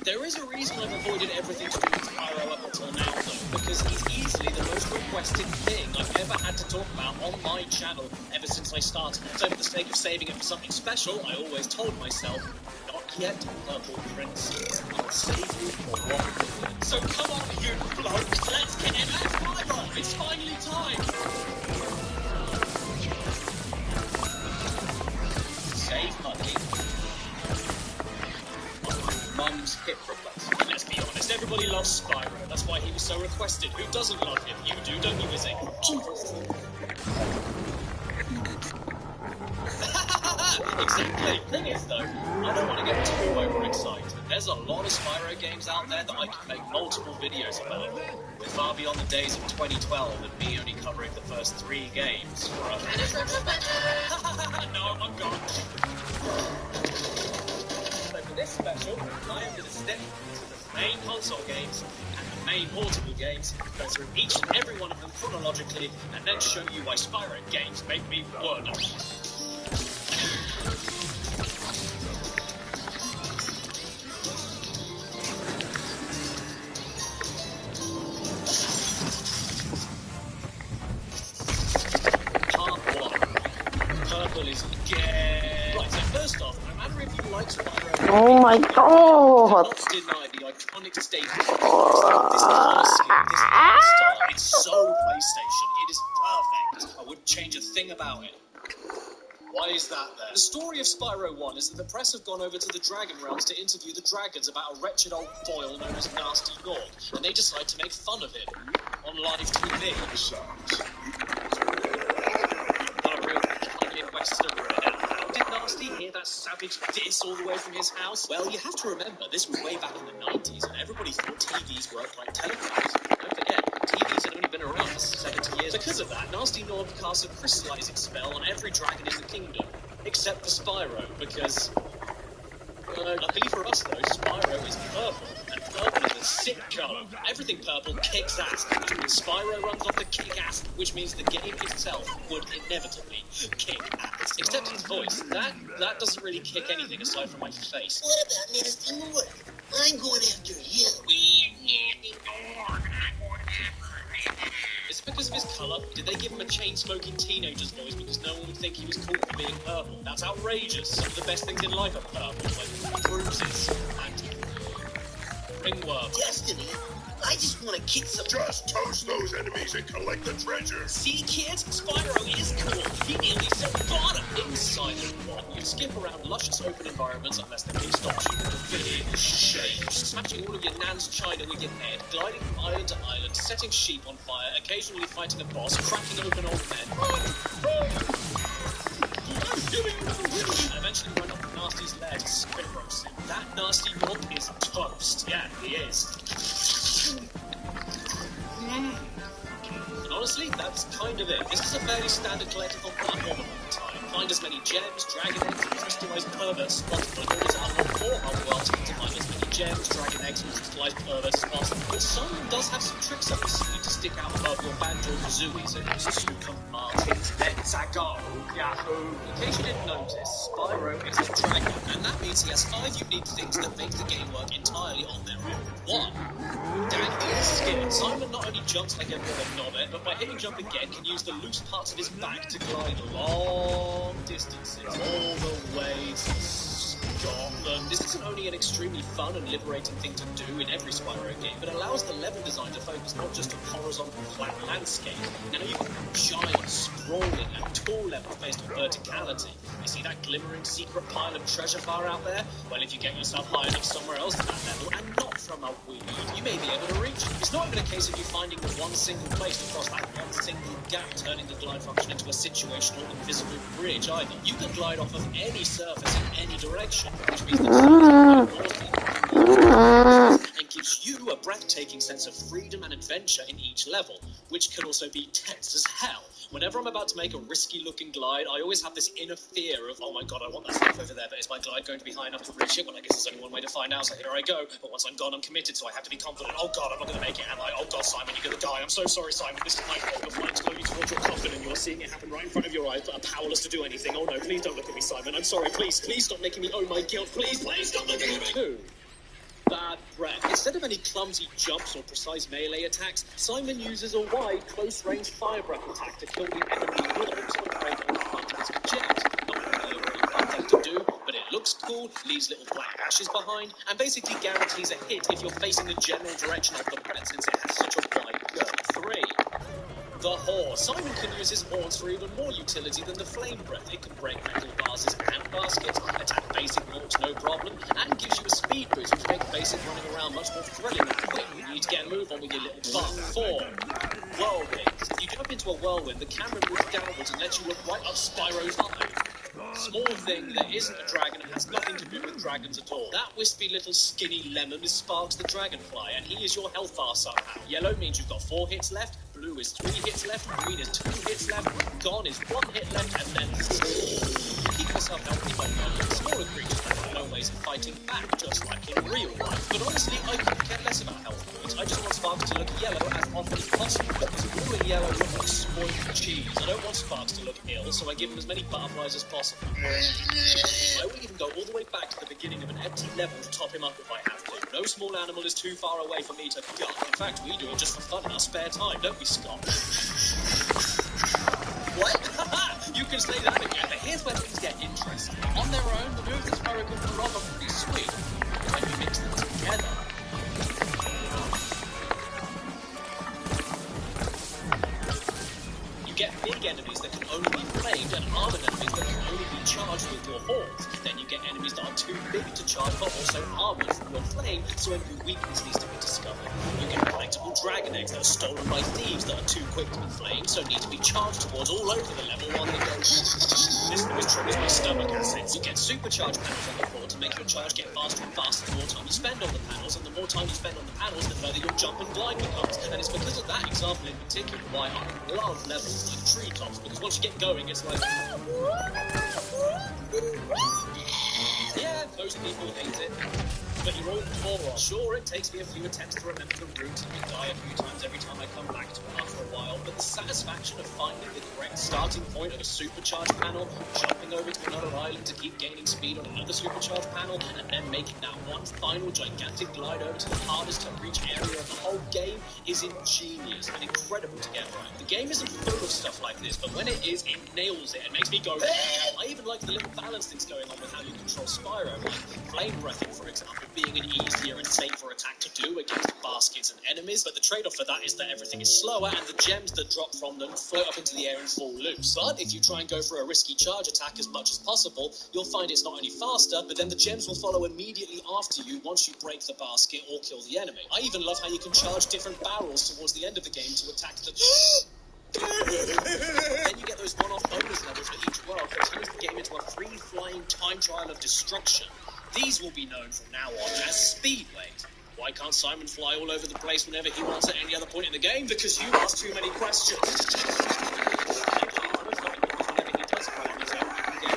There is a reason I've avoided everything to do with Spyro up until now, though, because he's easily the most requested thing I've ever had to talk about on my channel ever since I started. So for the sake of saving it for something special, I always told myself, not yet, Purple Prince. I'll save you for 1 million. So come on, you bloke, let's get him at Spyro! It's finally time! Save money. Mum's hip replacement. Let's be honest, everybody loves Spyro. That's why he was so requested. Who doesn't love him? You do, don't you, Izzy? Exactly. Thing is, though, I don't want to get too overexcited. There's a lot of Spyro games out there that I can make multiple videos about. We're far beyond the days of 2012 and me only covering the first 3 games. No, I'm gone. So for this special, I am going to step into the main console games and the main portable games, go through each and every one of them chronologically, and then show you why Spyro games make me wonder. Part 1. Purple is gay. Right, so first off, no matter if you like Spyro... Oh my god! Not deny the iconic status of this art style. It's so PlayStation. It is perfect. I wouldn't change a thing about it. Why is that there? The story of Spyro 1 is that the press have gone over to the Dragon Realms to interview the dragons about a wretched old foil known as Nasty Nord, and they decide to make fun of him on live TV. Not a real Western right now. How did Nasty hear that savage diss all the way from his house? Well, you have to remember, this was way back in the 90s, and everybody thought TVs worked like telephones. Don't forget, TVs had only been around for 70 years. Because of that, Nasty Nord casts a crystallizing spell on every dragon in the kingdom, except for Spyro, because... luckily for us, though, Spyro is purple, and purple is a sick colour. Everything purple kicks ass, which means Spyro runs off the kick ass, which means the game itself would inevitably kick ass. Except his voice. That doesn't really kick anything aside from my face. What about Nasty Nord? I'm going after him. Is it because of his colour? Did they give him a chain-smoking teenager's voice because no one would think he was cool for being purple? That's outrageous. Some of the best things in life are purple, like bruises and ringworm. Destiny? I just want to kick some... Just toast those enemies and collect the treasure. See, kids? Spyro is cool. He nearly said bottom. Inside the one, you skip around luscious open environments unless the game stops you with a big shape. Smashing all of your nan's china with your head, gliding from island to island, setting sheep on fire, occasionally fighting a boss, cracking open old men. And eventually run up Nasty's lair to spit roast him. That Nasty Nord is toast. Yeah, he is. And honestly, that's kind of it. This is a fairly standard collectible platform of all time. Find as many gems, dragon eggs, and crystallized perverts as possible in order to unlock more hard worlds to mine as many gems, dragon eggs, and crystallized perverts as possible. But Simon does have some tricks up his sleeve to stick out above your Banjo-Kazooies and Super Martins. Let's go, Yahoo! In case you didn't notice, Spyro is a dragon, and that means he has 5 unique things that make the game work entirely on their own. 1. Dangling skin. Simon not only jumps like every other knobhead, but by hitting jump again can use the loose parts of his back to glide long distances, all the way to Scotland. This isn't only an extremely fun and liberating thing to do in every Spyro game, but allows the level design to focus not just on horizontal flat landscape. Now you can have giant, sprawling, and tall levels based on verticality. You see that glimmering secret pile of treasure far out there? Well, if you get yourself high enough somewhere else in that level, and not from a weed, you may be able to reach it. It's not even a case of you finding the one single place to cross that one single gap, turning the glide function into a situational invisible bridge either. You can glide off of any surface in any direction, which means that and gives you a breathtaking sense of freedom and adventure in each level, which can also be tense as hell. Whenever I'm about to make a risky-looking glide, I always have this inner fear of, oh my god, I want that stuff over there, but is my glide going to be high enough to reach it? Well, I guess there's only one way to find out, so here I go. But once I'm gone, I'm committed, so I have to be confident. Oh god, I'm not going to make it, am I? Oh god, Simon, you're going to die. I'm so sorry, Simon. This is my fault. You're flying slowly towards your coffin, and you're seeing it happen right in front of your eyes, but are powerless to do anything. Oh no, please don't look at me, Simon. I'm sorry. Please stop making me own my guilt. Please stop looking at me. Bad breath. Instead of any clumsy jumps or precise melee attacks, Simon uses a wide, close-range fire breath attack to kill the enemy wolves when right on the front of his jet. Not really a really fun thing to do, but it looks cool, leaves little black ashes behind, and basically guarantees a hit if you're facing the general direction of the breath since it has such a wide girth. 3. The Horn. Simon can use his horns for even more utility than the flame breath. It can break metal vases and baskets, attack basic morts no problem, and gives you a speed boost, which makes basic running around much more thrilling and quick. You need to get a move on with your little butt. 4. Whirlwind. If you jump into a whirlwind, the camera moves downwards and lets you look right up Spyro's eye. Small thing that isn't a dragon and has nothing to do with dragons at all. That wispy little skinny lemon is Sparks the Dragonfly, and he is your health bar somehow. Yellow means you've got 4 hits left, blue is 3 hits left, green is 2 hits left, gone is 1 hit left, and then keep yourself healthy by knocking smaller creatures that have no ways of fighting back, just like in real life. But honestly, I couldn't care less about health points. I just want Sparks to look yellow as often as possible, because blue and yellow look like spoiled cheese. I don't want Sparks to look ill, so I give him as many butterflies as possible. I would even go all the way back to the beginning of an empty level to top him up if I have to. No small animal is too far away for me to gut. In fact, we do it just for fun in our spare time, don't we, Scott? What? You can say that again, but here's where things get interesting. On their own, the moves that Spyro can pull off are pretty sweet. When you mix them together, you get big enemies that can only be flamed and armored enemies that can only be charged with your horns. Then you get enemies that are too big to charge but also armored from your flame, so a new weakness needs to be discovered. You get collectible dragon eggs that are stolen by thieves that are too quick to be flamed, so need to be charged towards all over the level while they go. This always triggers my stomach acid. You get supercharged panels on the floor to make your charge get faster and faster the more time you spend on the panels, and the more time you spend on the panels, the further your jump and glide becomes. And it's because of that example in particular why I love levels like treetops, because once you get going, it's like... Yeah, most people hate it, but you're all morons. Sure, it takes me a few attempts to remember the route, and I die a few times every time I come back to it after a while, but the satisfaction of finding the correct starting point of a supercharged panel, jumping over to another island to keep gaining speed on another supercharged panel, and then making that one final gigantic glide over to the hardest to reach area of the whole game is ingenious and incredible to get right. The game isn't full of stuff like this, but when it is, it nails it and makes me go... I even like the little balance things going on with how you control Spyro, like flame breathing, for example, being an easier and safer attack to do against baskets and enemies, but the trade-off for that is that everything is slower and the gems that drop from them float up into the air and fall loose. But if you try and go for a risky charge attack as much as possible, you'll find it's not only faster, but then the gems will follow immediately after you once you break the basket or kill the enemy. I even love how you can charge different barrels towards the end of the game to attack the... Then you get those one-off bonus levels for each world that turns the game into a free-flying time trial of destruction. These will be known from now on as speedways. Why can't Simon fly all over the place whenever he wants at any other point in the game? Because you ask too many questions. Actually, it's most likely because whenever he does fly on his own, you can go...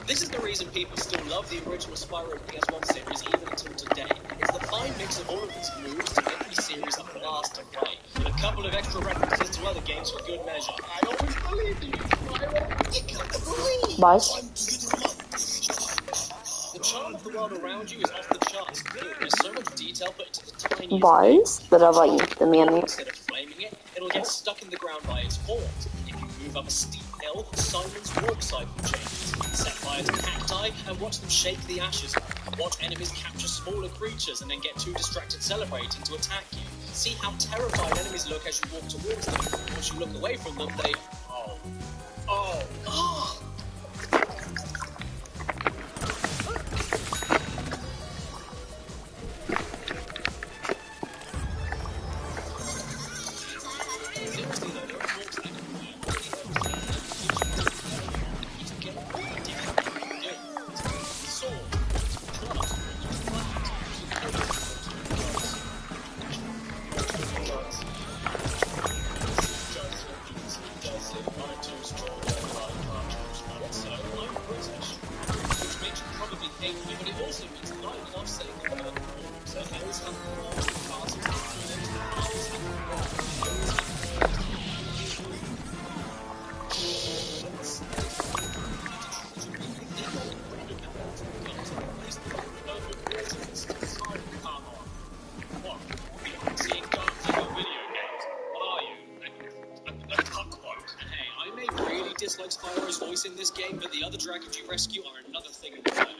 This is the reason people still love the original Spyro PS1 series even until today. It's the fine mix of all of its moves to make the series a blast to play, with a couple of extra references to other games for good measure. I always believed in you, Spyro. Bajs. The charm of the world around you is off the charts good. There's so much detail put into the tiniest Bajs? Det där var inte meningen. Instead of flaming it, it'll get stuck in the ground by its horns. If you move up a steep hill, Simon's walk cycle changes. Set fire to cacti and watch them shake the ashes up. Watch enemies capture smaller creatures and then get too distracted celebrating to attack you. See how terrified enemies look as you walk towards them. Once you look away from them, they... Oh. Seriously though, there are walks that dislike Spyro's voice in this game, but the other dragons you rescue are another thing entirely.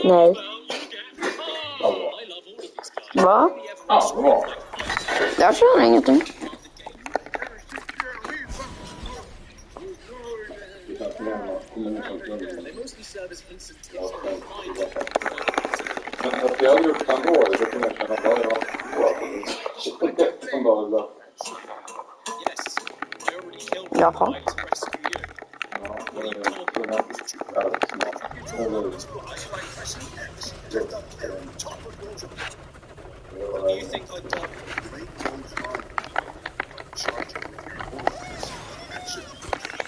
Nej. I love all of these guys. Va? Jag känner ingenting. They mostly serve as instant tips for finding. Men att jag hade gjort det ändå, det kunde jag känna bara som dagar. Yes, I already killed Jaha. I rescue you. What are you talking about? What do you think I've done?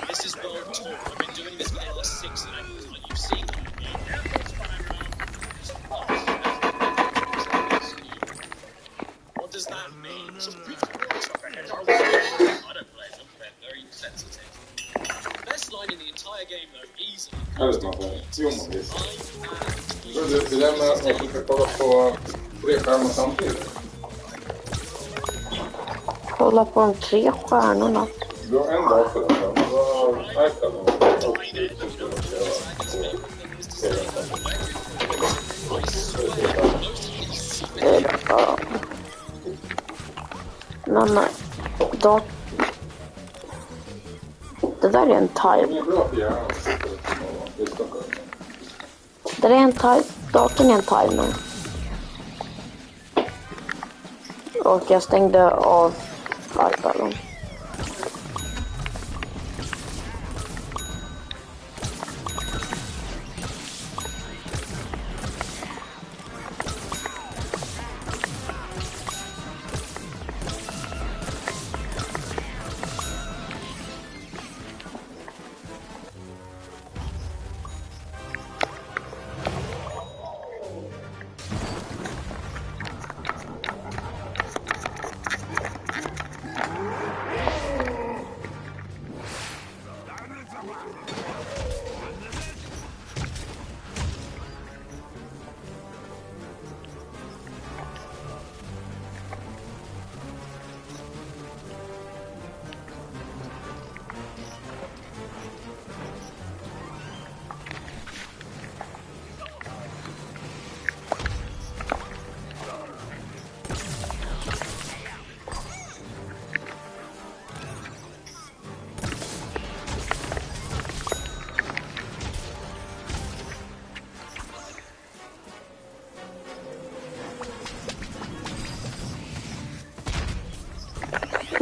This is well taught. I've been doing this for the last 6 hours. Like you've seen. What does that mean? I don't blame them. They're very sensitive. Best line in the entire game, though, easily. Jag vet inte. Jo, man visst. Det där med att man ska kolla på 3 skärmar samtidigt. Kolla på de 3 stjärnorna. Du har en dag för det. Men då har iPaden. Ja. Men det där är en timer. Det är bra för hjärnan. Det är en datorn är en timer. Och jag stängde av iPaden.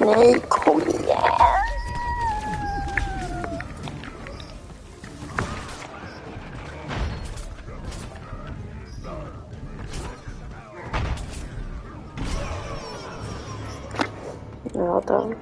Nej, kom igen. Ja, då.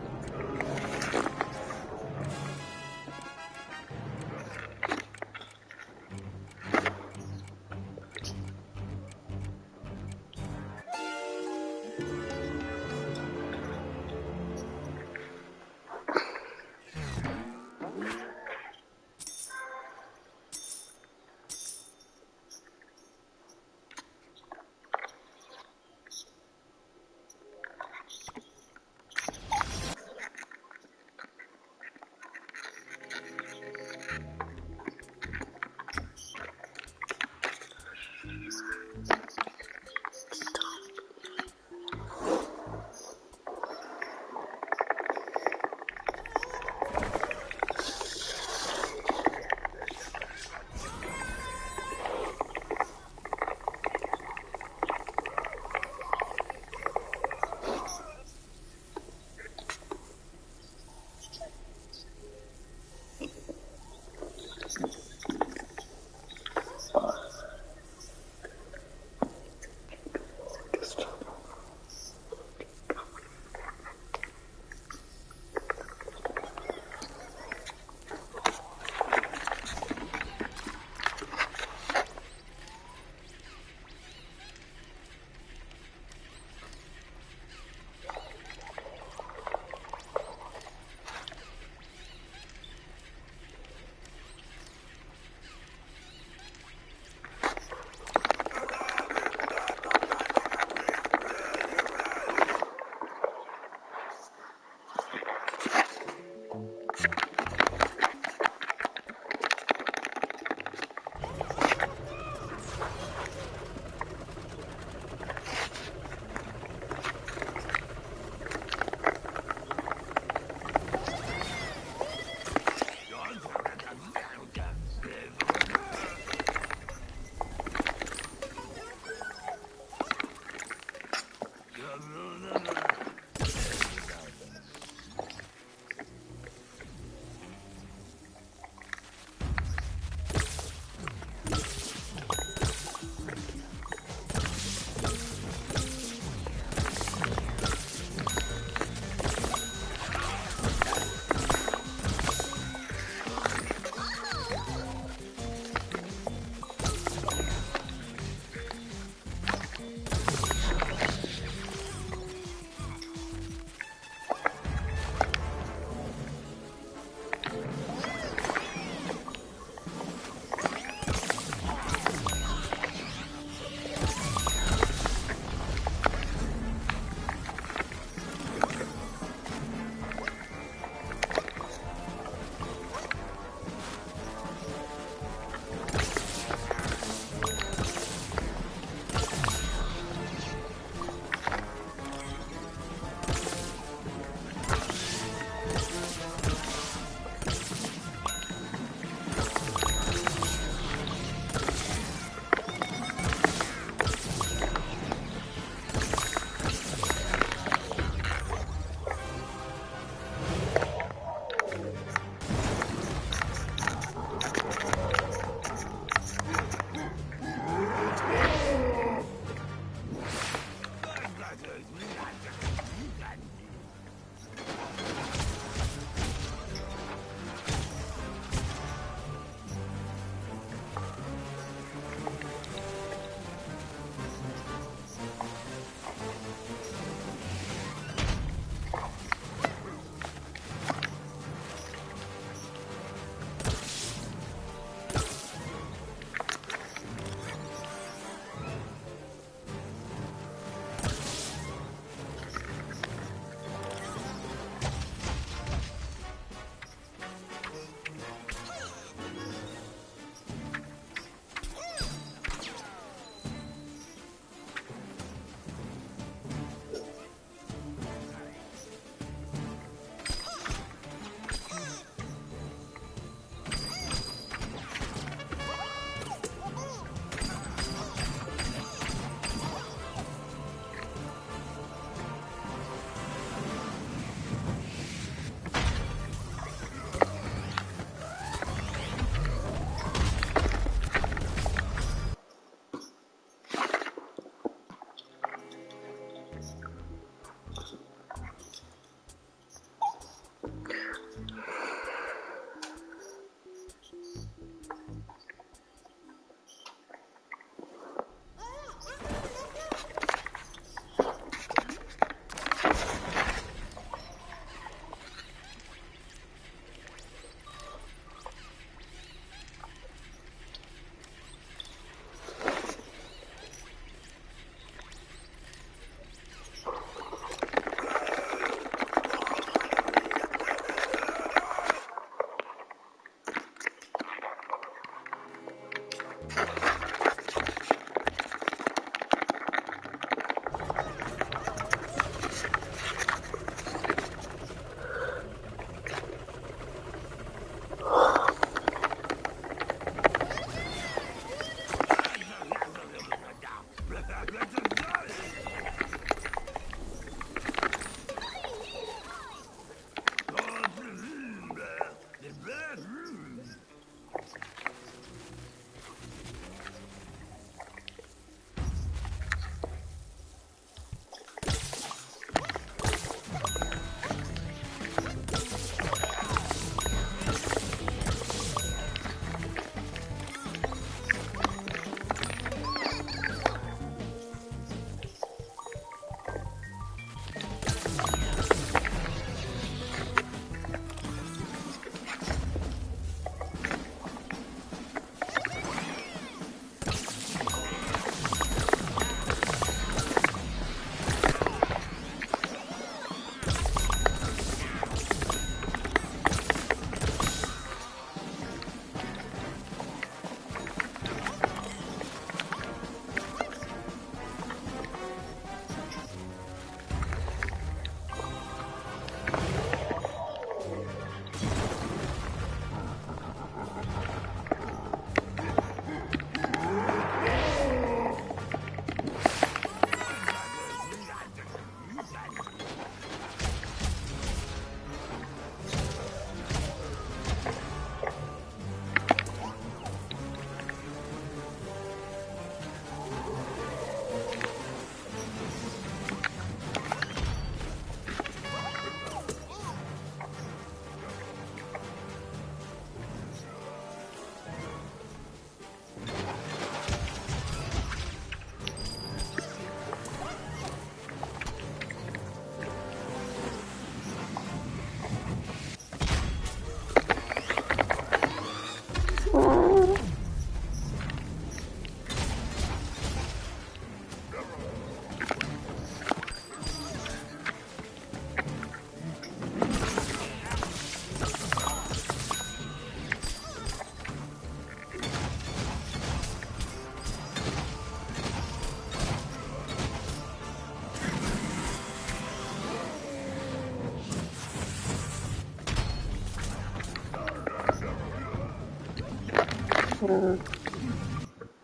Mm.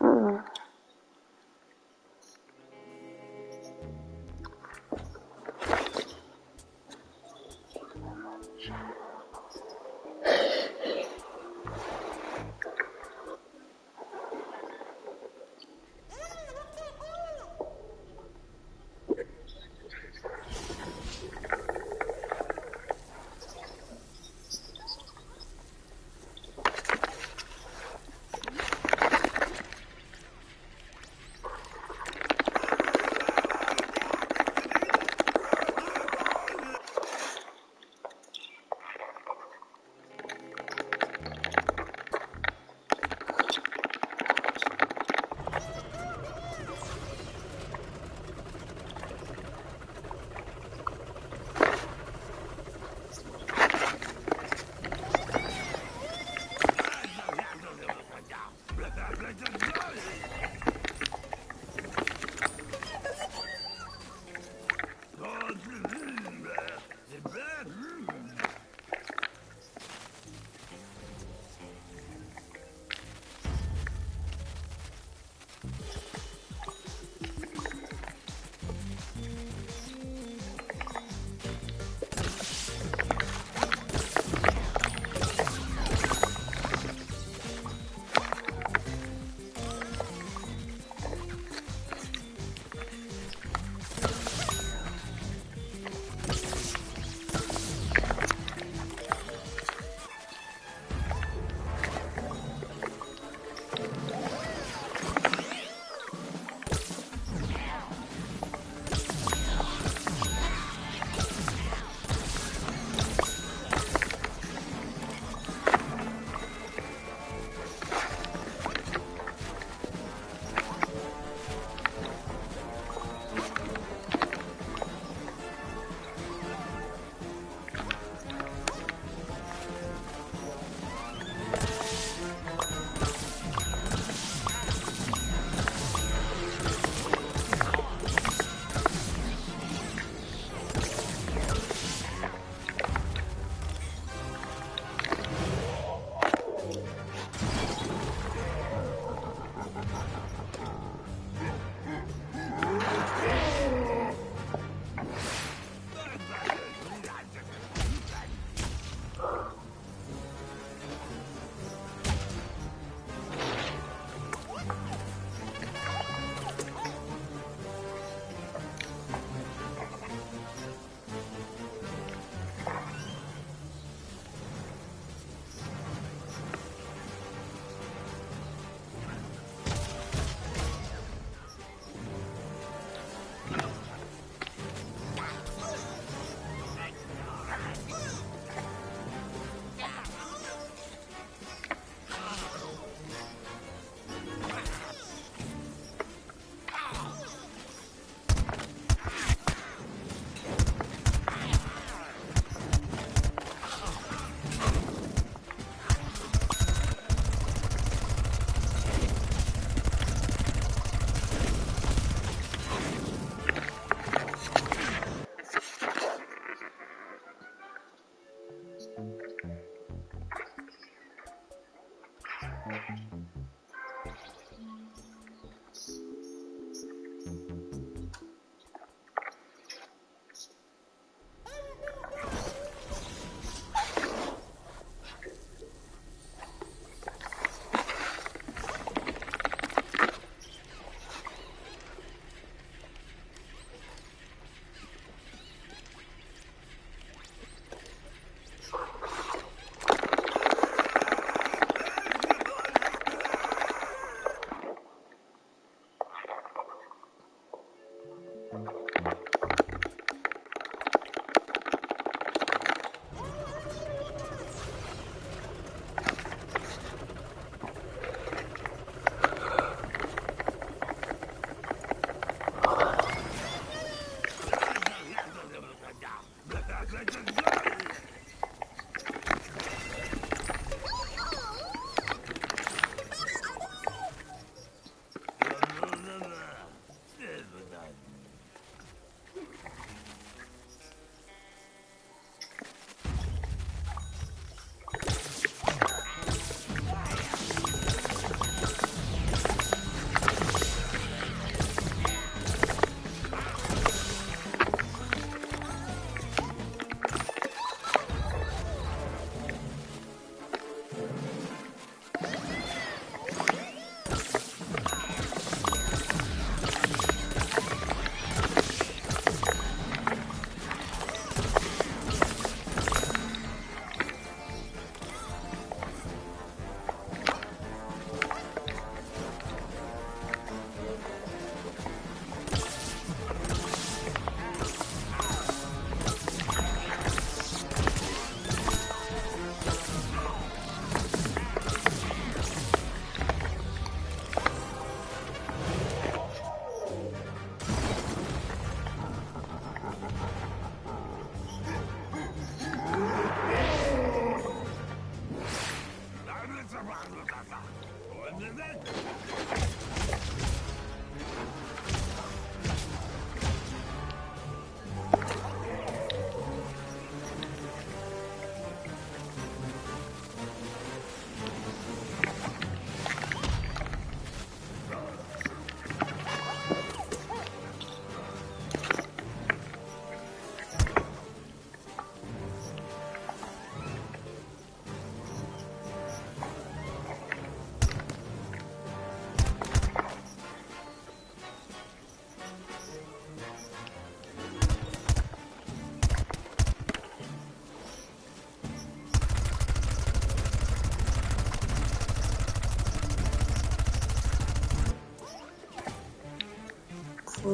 Mm.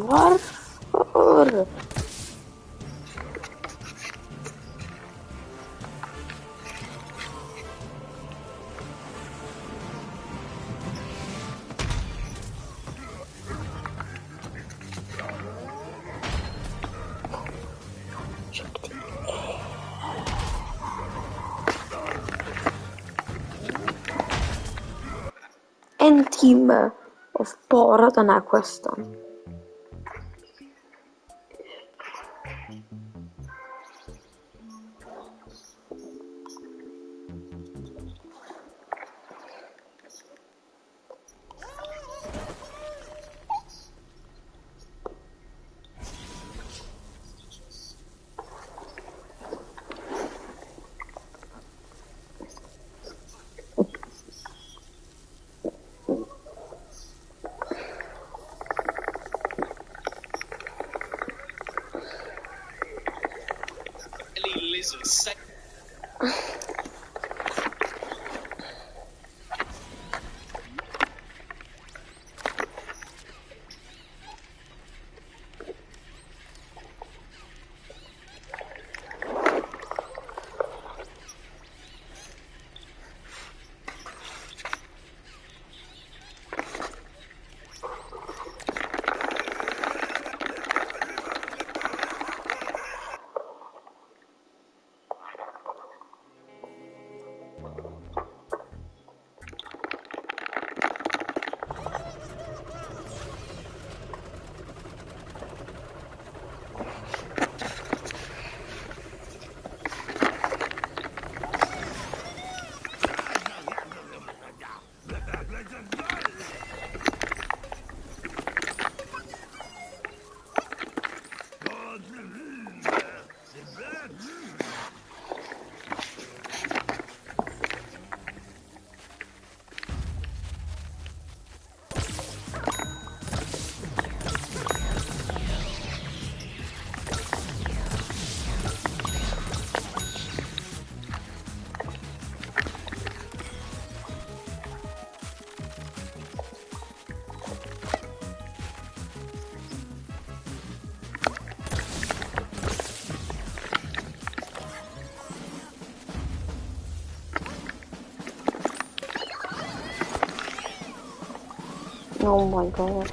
Varför? En timme av bara den här questen. Lizard say Oh my god.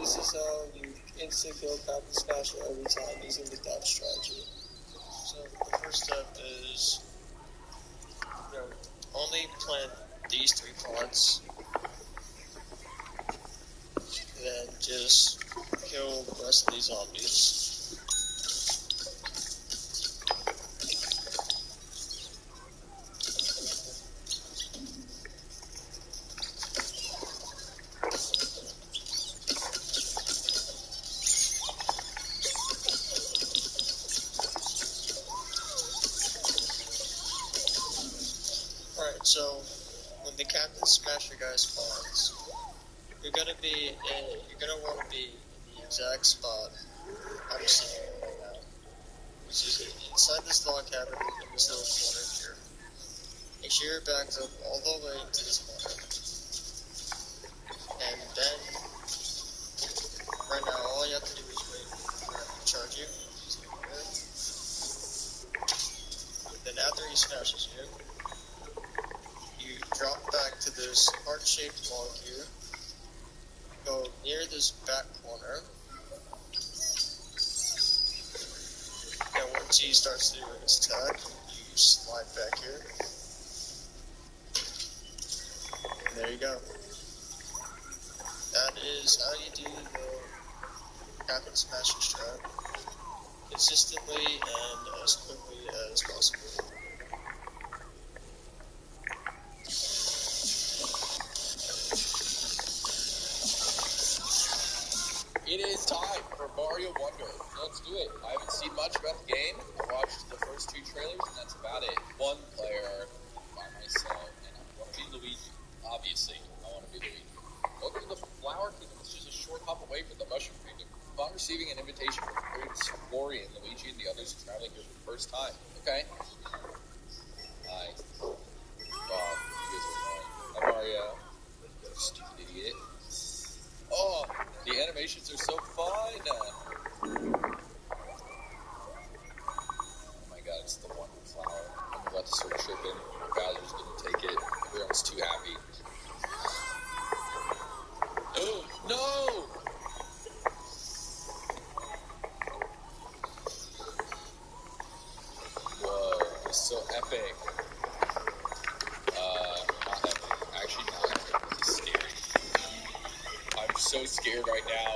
this is how you instantly kill Captain Smasher every time using the dodge strategy. So the first step is, only plant these 3 pods, then just kill the rest of these zombies. Alright, so when the Captain Smasher guy spawns, you're gonna want to be in the exact spot I'm seeing right now, which is inside this log cabin in this little corner here. Make sure your back's up all the way to this corner, and then right now all you have to do is wait for him to charge you. Then after he smashes you, you drop back to this heart-shaped log here, go near this back corner, and once he starts doing his attack, you slide back here, and there you go. That is how you do the Captain Smasher strat, consistently and as quickly as possible. It is time for Mario Wonder. Let's do it. I haven't seen much about the game. I watched the first 2 trailers, and that's about it. 1 player by myself, and I want to be Luigi. Obviously, I want to be Luigi. Welcome to the Flower Kingdom. It's just a short hop away from the Mushroom Kingdom. Upon receiving an invitation from Prince Florian, Luigi and the others are traveling here for the first time. Okay. Hi. Oh, you guys are annoying. Hi, Mario. You stupid idiot. Oh, the animations are so fun! Oh my god, it's the Wonder Flower. I'm about to start tripping. Bowser's gonna take it. Everyone's too happy. Oh, no! Whoa, this is so epic. Not epic. Actually, not epic. This is scary. I'm so scared right now.